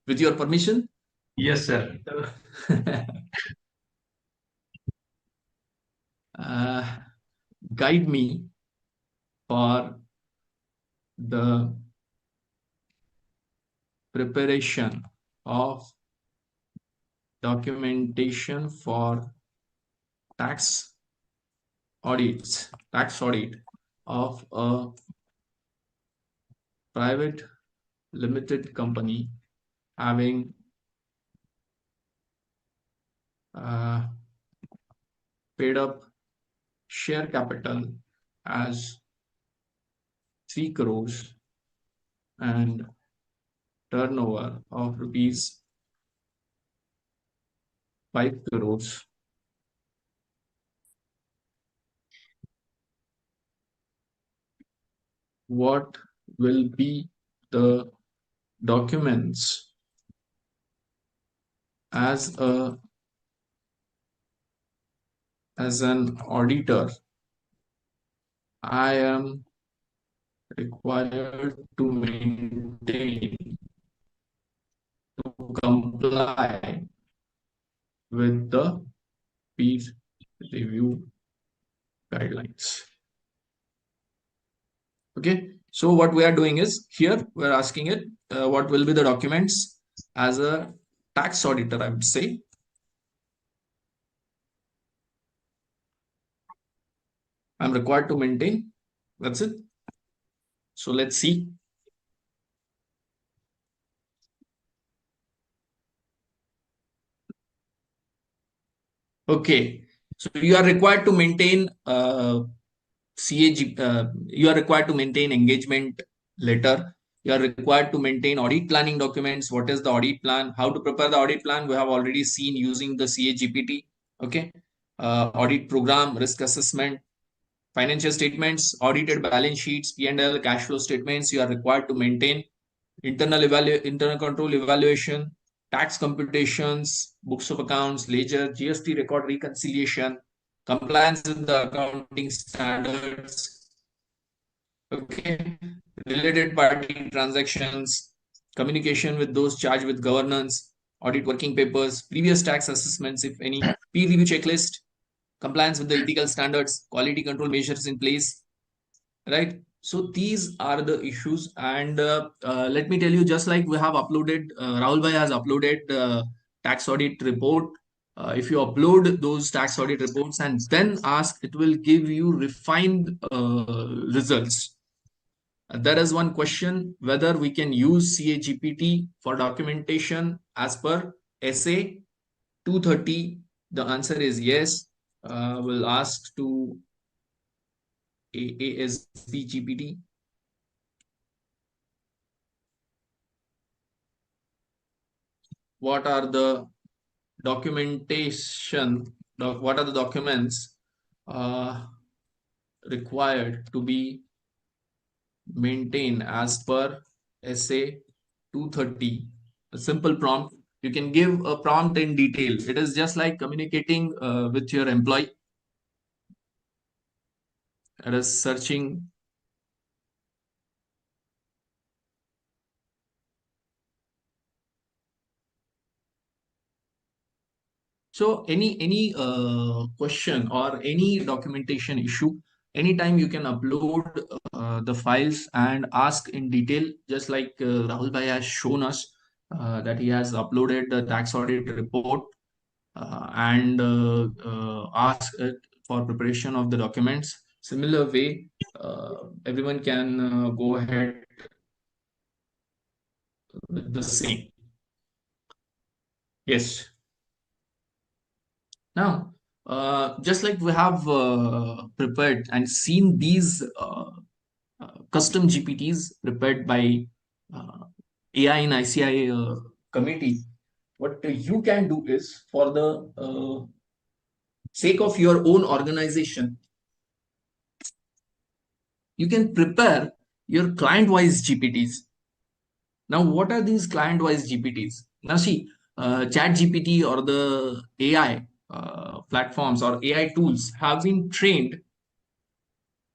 With your permission? Yes, sir. Guide me for the preparation of documentation for tax audit of a private limited company having paid up share capital as 3 crores and turnover of rupees 5 crores. What will be the documents as an auditor I am required to maintain to comply with the peer review guidelines. Okay, so what we are doing is here we're asking it what will be the documents as a tax auditor, I would say. I'm required to maintain. That's it. So let's see. Okay, so you are required to maintain you are required to maintain engagement letter. You are required to maintain audit planning documents. What is the audit plan? How to prepare the audit plan? We have already seen using the CA GPT. Okay, audit program, risk assessment, financial statements, audited balance sheets, P&L, cash flow statements. You are required to maintain internal control evaluation, tax computations, books of accounts, ledger, GST record reconciliation, compliance with the accounting standards, okay, related party transactions, communication with those charged with governance, audit working papers, previous tax assessments, if any, peer review checklist, compliance with the ethical standards, quality control measures in place, right? So these are the issues, and let me tell you, just like we have uploaded, Rahul Bhai has uploaded tax audit report. If you upload those tax audit reports and then ask, it will give you refined results. There is one question whether we can use CA GPT for documentation as per SA 230. The answer is yes. We'll ask to AASB GPT. What are the documentation, what are the documents required to be maintained as per SA 230? A simple prompt. You can give a prompt in detail. It is just like communicating with your employee. It is searching. So any question or any documentation issue, anytime you can upload the files and ask in detail, just like Rahul Bhai has shown us that he has uploaded the tax audit report and ask it for preparation of the documents. Similar way, everyone can go ahead with the same. Yes. Now, just like we have prepared and seen these custom GPTs prepared by AI and ICAI committee, what you can do is for the sake of your own organization, you can prepare your client-wise GPTs. Now, what are these client-wise GPTs? Now, see, Chat GPT or the AI platforms or AI tools have been trained.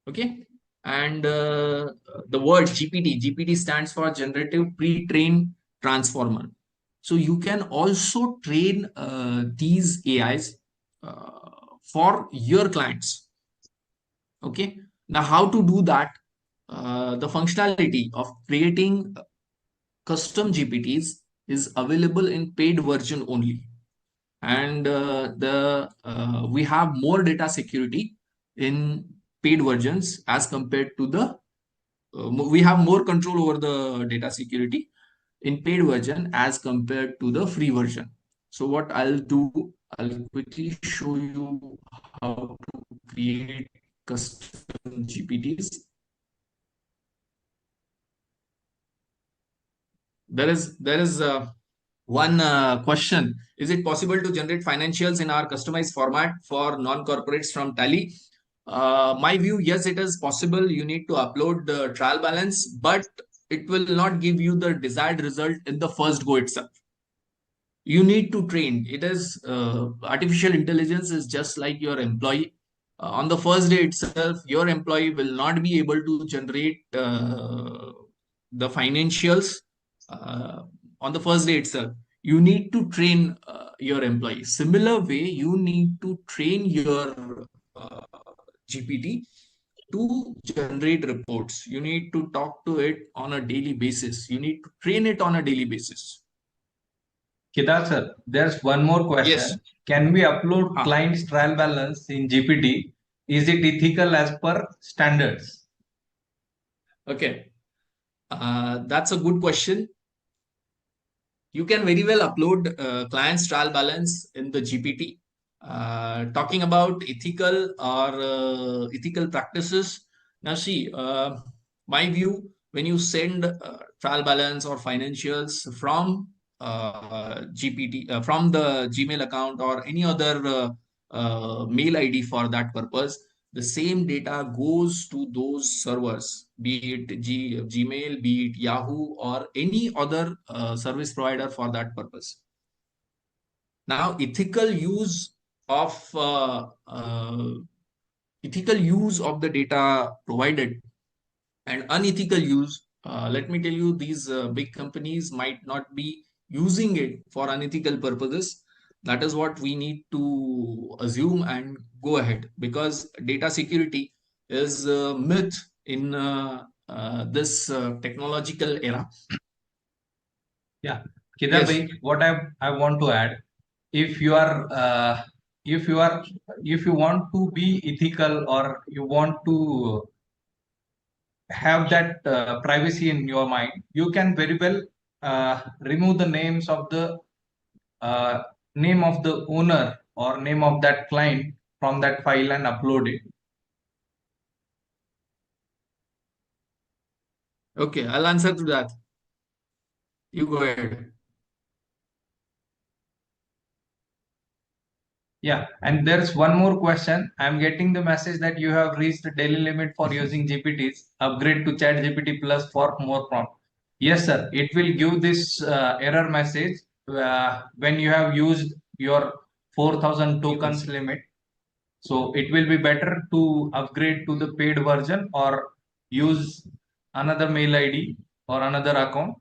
Okay, and the word GPT stands for Generative Pre-trained Transformer. So you can also train these AIs for your clients. Okay, now how to do that? The functionality of creating custom GPTs is available in paid version only, and we have more data security in paid versions as compared to the we have more control over the data security in paid version as compared to the free version. So what I'll do, I'll quickly show you how to create custom GPTs. There is one question. Is it possible to generate financials in our customized format for non-corporates from Tally? My view, yes, it is possible. You need to upload the trial balance, but it will not give you the desired result in the first go itself. You need to train. It is artificial intelligence is just like your employee. On the first day itself, your employee will not be able to generate the financials on the first day itself. You need to train your employee. Similar way, you need to train your GPT to generate reports. You need to talk to it on a daily basis. You need to train it on a daily basis. Kedar sir, there's one more question. Yes. Can we upload client's trial balance in GPT? Is it ethical as per standards? Okay. That's a good question. You can very well upload client's trial balance in the GPT. Talking about ethical or ethical practices. Now, see, my view, when you send trial balance or financials from GPT, from the Gmail account or any other mail ID for that purpose, the same data goes to those servers, be it Gmail, be it Yahoo, or any other service provider for that purpose. Now, ethical use of the data provided and unethical use. Let me tell you, these big companies might not be using it for unethical purposes. That is what we need to assume and go ahead, because data security is a myth in this technological era. Yeah, Kedar bhai, what I want to add, if you want to be ethical or you want to have that privacy in your mind, you can very well remove the names of the name of the owner or name of that client from that file and upload it. Okay, I'll answer to that. You go ahead. Yeah, and there's one more question. I'm getting the message that you have reached the daily limit for using GPTs. Upgrade to Chat GPT Plus for more prompt. Yes, sir. It will give this error message when you have used your 4,000 tokens limit. So it will be better to upgrade to the paid version or use another mail ID or another account.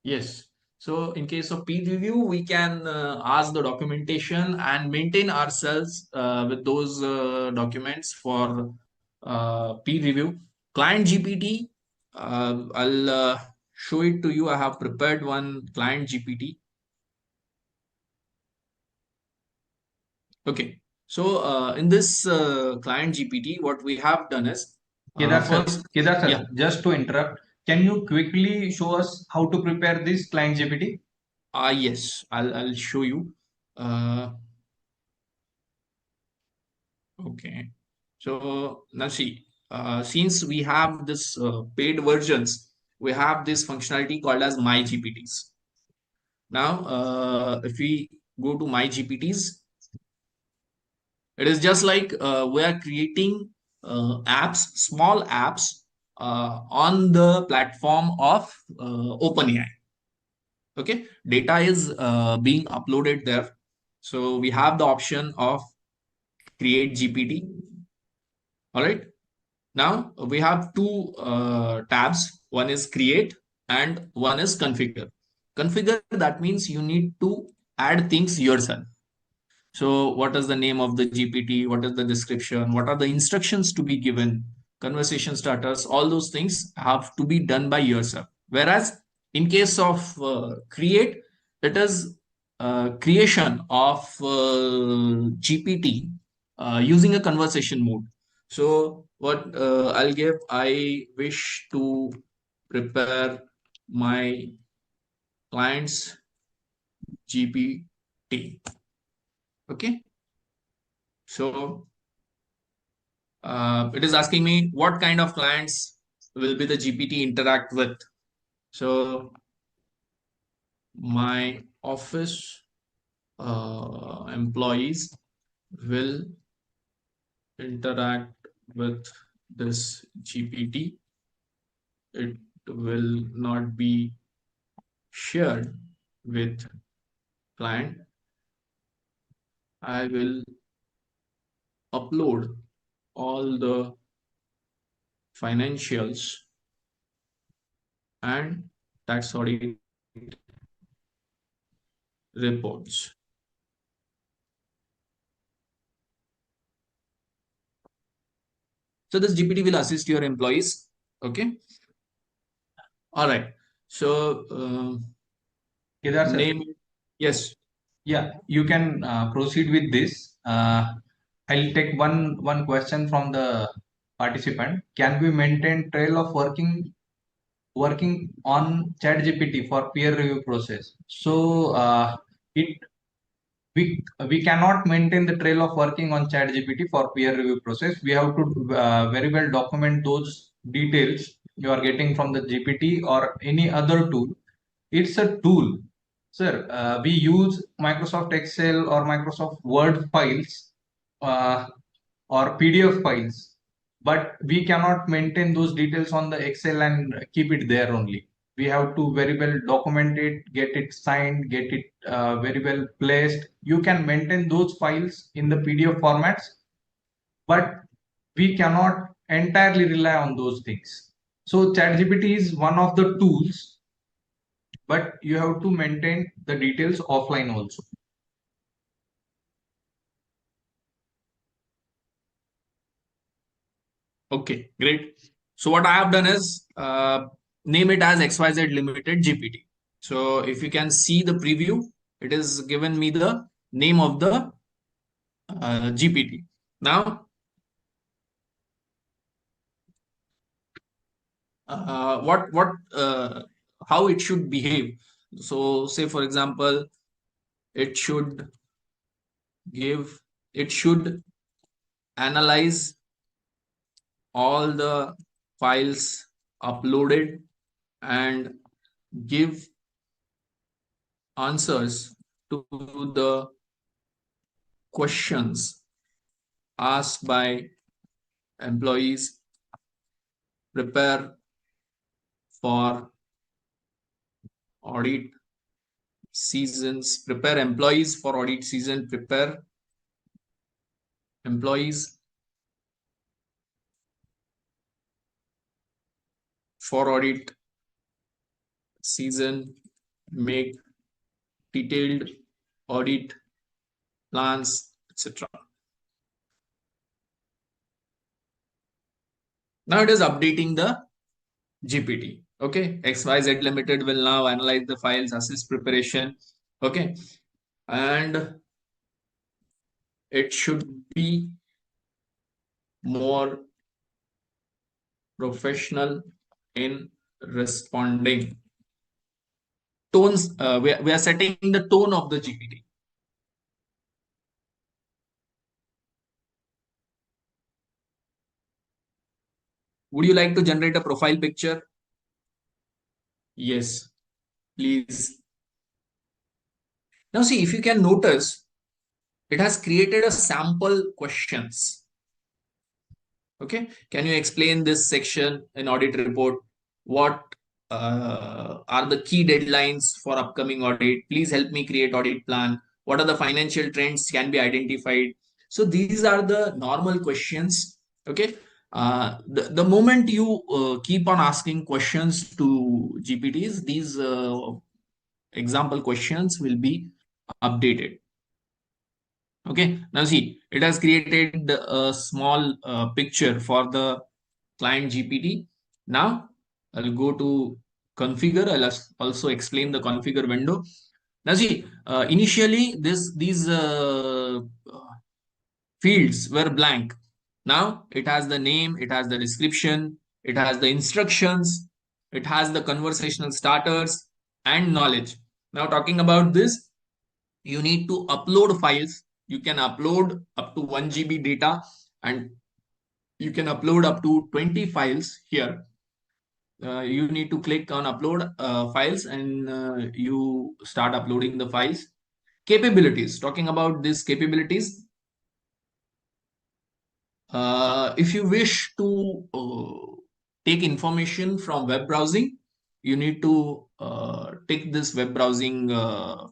Yes. So in case of peer review, we can ask the documentation and maintain ourselves with those documents for peer review. Client GPT, I'll show it to you. I have prepared one client GPT. Okay. So in this client GPT, what we have done is Kedar sir, yeah. Just to interrupt, can you quickly show us how to prepare this client GPT? Yes, I'll show you. Okay. So now see, since we have this paid versions, we have this functionality called as My GPTs. Now, if we go to my GPTs, it is just like we are creating apps, small apps on the platform of OpenAI. Okay, data is being uploaded there. So we have the option of create GPT. All right. Now we have two tabs. One is create and one is configure. Configure, that means you need to add things yourself. So what is the name of the GPT? What is the description? What are the instructions to be given? Conversation starters, all those things have to be done by yourself. Whereas in case of create, it is creation of GPT using a conversation mode. So what I'll give, I wish to prepare my client's GPT. Okay. So it is asking me what kind of clients will be the GPT interact with. So my office employees will interact with this GPT. It will not be shared with client. I will upload all the financials and tax audit reports. So this GPT will assist your employees. Okay. All right. So Kedar sir. name. Yes. Yeah, you can proceed with this. I'll take one question from the participant. Can we maintain trail of working on ChatGPT for peer review process? So it we cannot maintain the trail of working on ChatGPT for peer review process. We have to very well document those details you are getting from the GPT or any other tool. It's a tool. Sir, we use Microsoft Excel or Microsoft Word files or PDF files, but we cannot maintain those details on the Excel and keep it there only. We have to very well document it, get it signed, get it very well placed. You can maintain those files in the PDF formats, but we cannot entirely rely on those things. So ChatGPT is one of the tools, but you have to maintain the details offline also. Okay, great. So what I have done is name it as XYZ Limited GPT. So if you can see the preview, it is given me the name of the GPT. Now, how it should behave. So say for example, it should analyze all the files uploaded and give answers to the questions asked by employees, prepare for audit seasons, prepare employees for audit season, prepare employees for audit season, make detailed audit plans, etc. Now it is updating the GPT. Okay, XYZ Limited will now analyze the files, assist preparation. Okay, and it should be more professional in responding. Tones, we are setting the tone of the GPT. Would you like to generate a profile picture? Yes, please. Now see, if you can notice, it has created a sample questions. Okay, can you explain this section in audit report? What are the key deadlines for upcoming audit? Please help me create audit plan. What are the financial trends can be identified? So these are the normal questions. Okay, the moment you keep on asking questions to GPTs, these example questions will be updated. Okay, now see, it has created a small picture for the client GPT. Now I'll go to configure. I'll also explain the configure window. Now see, initially these fields were blank. Now it has the name, it has the description, it has the instructions, it has the conversational starters and knowledge. Now talking about this, you need to upload files. You can upload up to 1 GB data, and you can upload up to 20 files here. You need to click on upload files, and you start uploading the files. Capabilities, talking about these capabilities, if you wish to take information from web browsing, you need to tick this web browsing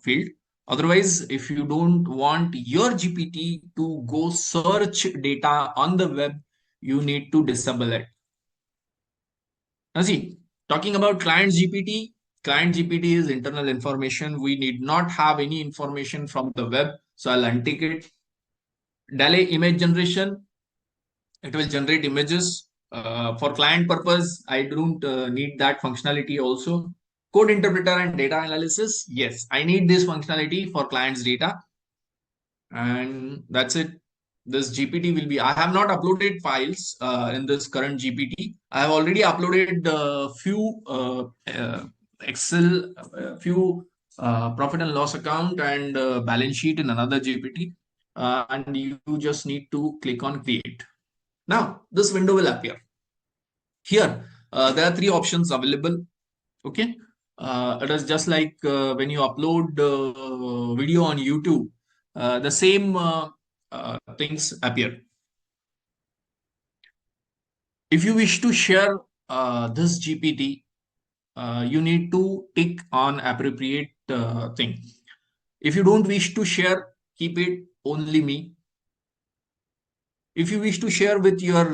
field. Otherwise, if you don't want your GPT to go search data on the web, you need to disable it. Now see, talking about client GPT is internal information. We need not have any information from the web. So I'll untick it. Delay image generation, it will generate images. For client purpose, I don't need that functionality also. Code interpreter and data analysis, yes, I need this functionality for client's data. And that's it. This GPT will be, I have not uploaded files in this current GPT. I have already uploaded a few Excel, few profit and loss account and balance sheet in another GPT. And you just need to click on create. Now, this window will appear. Here, there are three options available. Okay. It is just like when you upload video on YouTube, the same things appear. If you wish to share this GPT, you need to tick on appropriate thing. If you don't wish to share, keep it only me. If you wish to share with your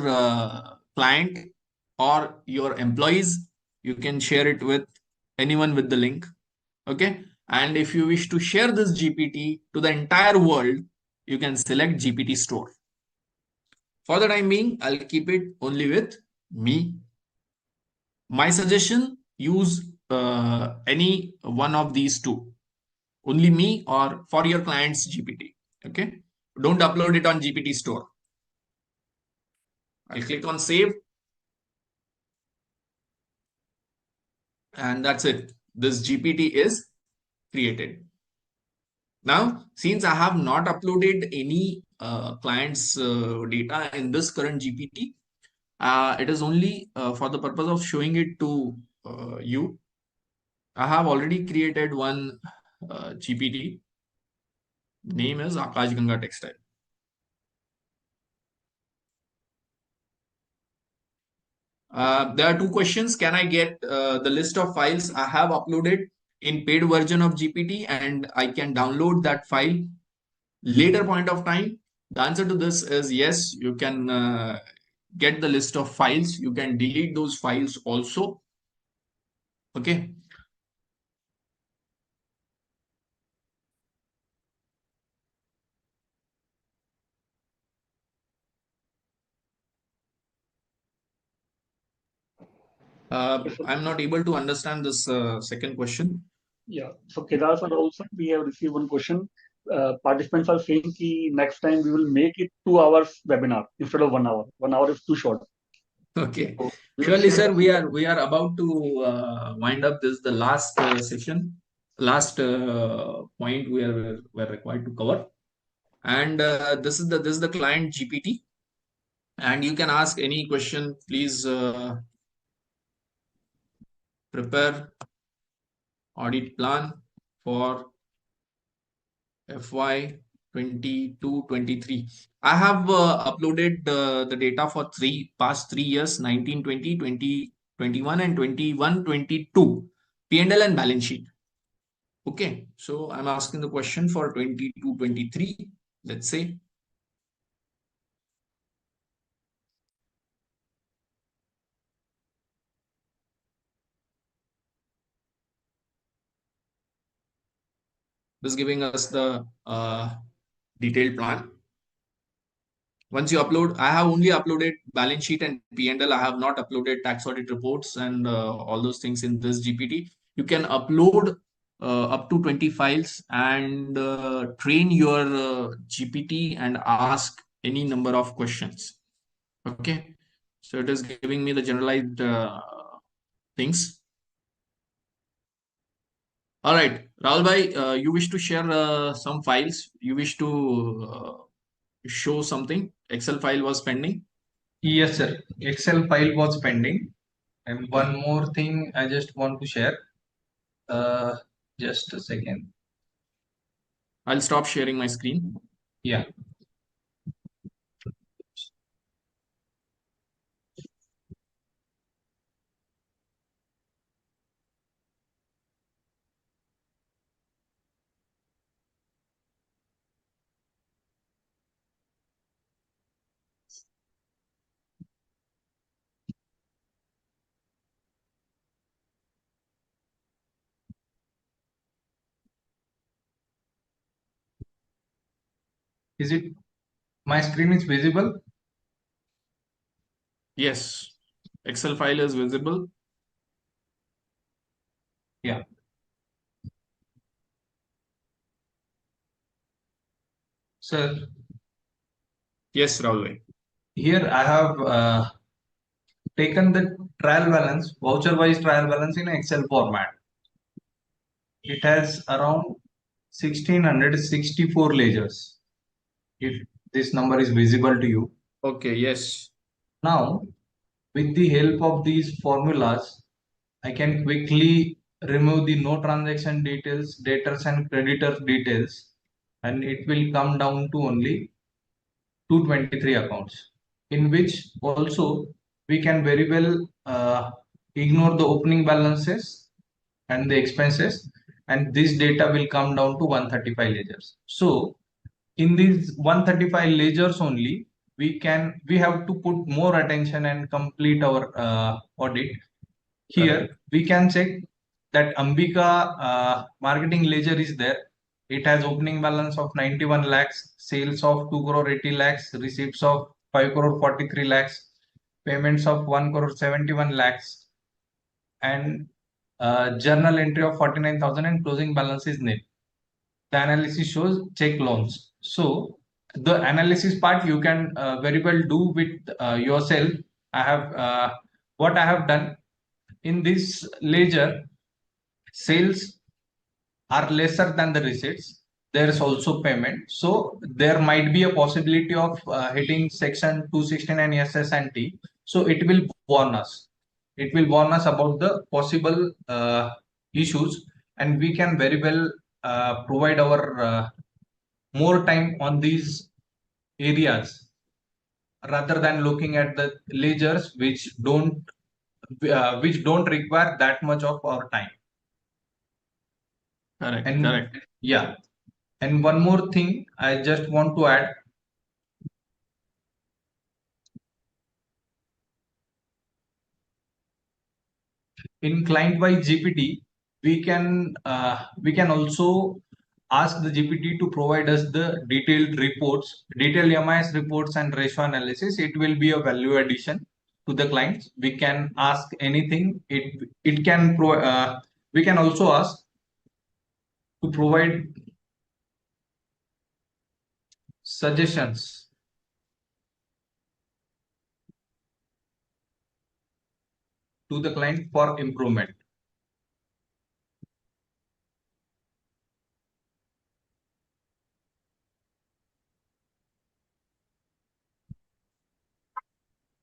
client or your employees, you can share it with anyone with the link. Okay. And if you wish to share this GPT to the entire world, you can select GPT store. For the time being, I'll keep it only with me. My suggestion, use any one of these two, only me or for your client's GPT. Okay. Don't upload it on GPT store. I'll click on save. And that's it. This GPT is created. Now, since I have not uploaded any client's data in this current GPT, it is only for the purpose of showing it to you. I have already created one GPT. Name is Akash Ganga Textile. There are two questions. Can I get the list of files I have uploaded in paid version of GPT, and I can download that file later point of time? The answer to this is yes, you can get the list of files. You can delete those files also. Okay. I'm not able to understand this second question. Yeah. So Kedar sir, also we have received one question. Participants are saying that next time we will make it 2 hours webinar instead of 1 hour. 1 hour is too short. Okay. So Surely, sir, we are about to wind up this the last session, last point we're required to cover, and this is the client GPT, and you can ask any question. Please prepare audit plan for FY 22-23. I have uploaded the data for past 3 years, 19, 20, 20, 21 and 21, 22, P&L and balance sheet. Okay, so I'm asking the question for 22, 23, let's say. This is giving us the detailed plan. Once you upload, I have only uploaded balance sheet and P&L. I have not uploaded tax audit reports and all those things in this GPT. You can upload up to 20 files and train your GPT and ask any number of questions. Okay, so it is giving me the generalized things. All right, Rahul bhai, you wish to share some files? You wish to show something? Excel file was pending. Yes, sir. Excel file was pending. And one more thing I just want to share. Just a second. I'll stop sharing my screen. Yeah. Is it my screen is visible? Yes, Excel file is visible. Yeah. Sir, Yes, Rahul bhai. here I have taken the trial balance, voucher wise trial balance in Excel format. It has around 1664 ledgers. If this number is visible to you. Okay, yes. Now, with the help of these formulas, I can quickly remove the no transaction details, debtors and creditors details, and it will come down to only 223 accounts, in which also we can very well ignore the opening balances and the expenses, and this data will come down to 135 ledgers. So in these 135 ledgers only, we have to put more attention and complete our audit. Here we can check that Ambika marketing ledger is there. It has opening balance of 91 lakhs, sales of 2 crore 80 lakhs, receipts of 5 crore 43 lakhs, payments of 1 crore 71 lakhs, and journal entry of 49,000 and closing balance is nil. The analysis shows check loans. So the analysis part you can very well do with yourself. What I have done in this ledger, sales are lesser than the receipts. There is also payment. So there might be a possibility of hitting section 269 SS&T. So it will warn us. It will warn us about the possible issues, and we can very well provide our more time on these areas rather than looking at the ledgers which don't require that much of our time. Correct. And correct. Yeah, and one more thing I just want to add. In client-wise GPT, we can also ask the GPT to provide us the detailed reports, detailed MIS reports and ratio analysis. It will be a value addition to the clients. We can ask anything. We can also ask to provide suggestions to the client for improvement.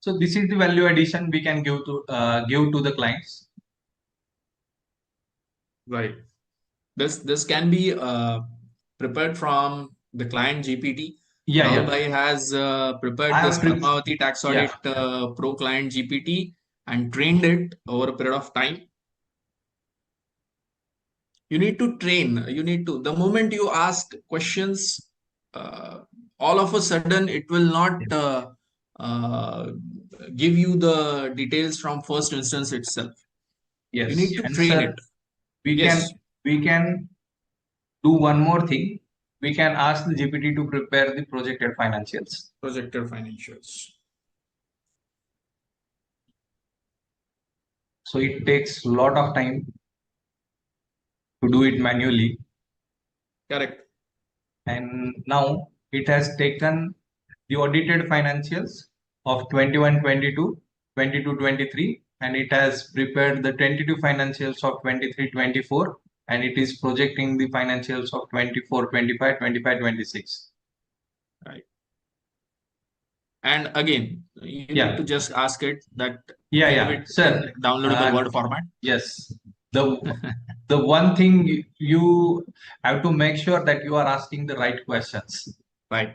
So this is the value addition we can give to the clients. Right. This can be prepared from the client GPT. Yeah, Rahul yeah. Bhai has prepared I this have pre- Padmavati Tax Audit Pro Client GPT and trained it over a period of time. You need to train. You need to. The moment you ask questions, all of a sudden it will not give you the details from first instance itself. Yes. You need to And train sir, it. we Yes. can do one more thing. We can ask the GPT to prepare the projected financials. Projected financials. So it takes a lot of time to do it manually. Correct. And now it has taken the audited financials of 21-22, 22-23, and it has prepared the 22 financials of 23-24, and it is projecting the financials of 24-25, 25-26. Right. And again, you need to just ask it that give it Sir, in downloadable Word format. Yes. The one thing you have to make sure that you are asking the right questions. Right.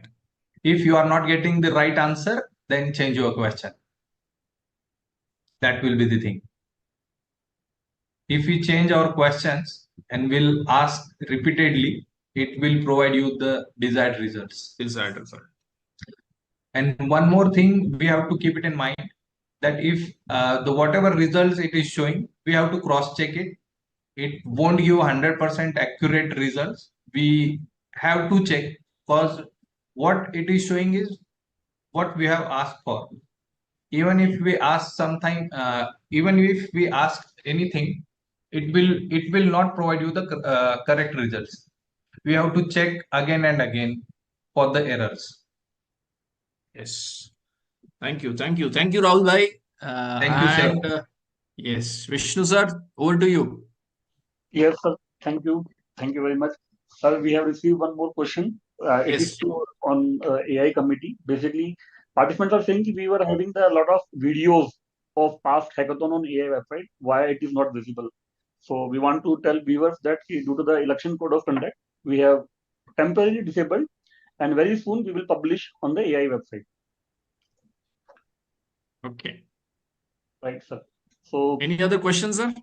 If you are not getting the right answer, then change your question. That will be the thing. If we change our questions and will ask repeatedly, it will provide you the desired results. Desired result. And one more thing we have to keep it in mind, that if the whatever results it is showing, we have to cross check it. It won't give 100% accurate results. We have to check, because what it is showing is what we have asked for. Even if we ask sometime, even if we ask anything, it will not provide you the correct results. We have to check again and again for the errors. Yes. Thank you. Rahul Bhai. Thank you, sir. Yes, Vishnu sir, over to you. Yes, sir. Thank you. Thank you very much. Sir, we have received one more question. It is on AI committee. Basically, participants are saying we were having a lot of videos of past hackathon on AI website. Why it is not visible? So we want to tell viewers that due to the election code of conduct, we have temporarily disabled, and very soon we will publish on the AI website. Okay. Right, sir. So any other questions, sir?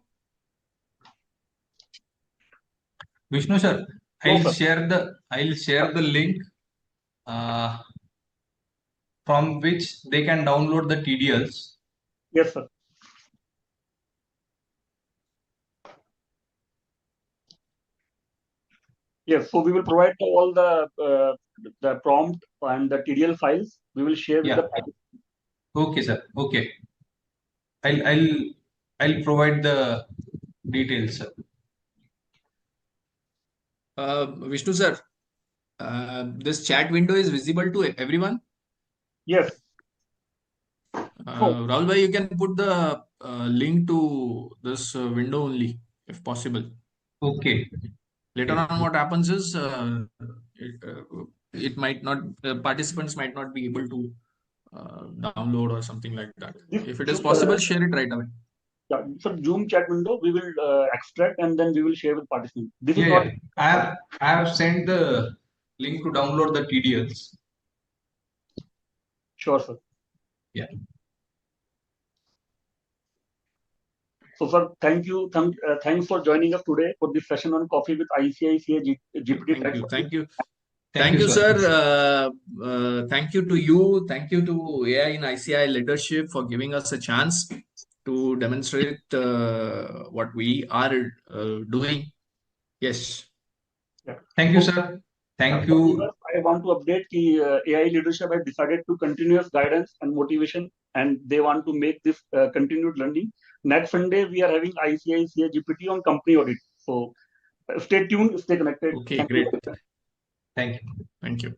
Vishnu sir, I'll share the link from which they can download the TDLs. Yes, sir. Yes, so we will provide all the prompt and the TDL files. We will share with the participants. Okay, sir. Okay. I'll provide the details, sir. Vishnu sir, this chat window is visible to everyone? Yes. Rahul bhai, you can put the link to this window only, if possible. Okay. Later on, what happens is it might not, participants might not be able to download or something like that. If it is possible, share it right away. Yeah, for Zoom chat window, we will extract and then we will share with participants. This is not. I have sent the link to download the TDLs. Sure, sir. Yeah. So, sir, thank you. Thanks for joining us today for this session on Coffee with ICIC GPT. Thank you. Thank you, sir. Thank you to you. Thank you to AI in ICI leadership for giving us a chance to demonstrate what we are doing. Yes. Yeah. Thank you, sir. Thank you. I want to update that AI leadership has decided to continuous guidance and motivation, and they want to make this continued learning. Next Sunday, we are having ICAI CA GPT on company audit. So stay tuned, stay connected. Okay, great. Thank you. Thank you.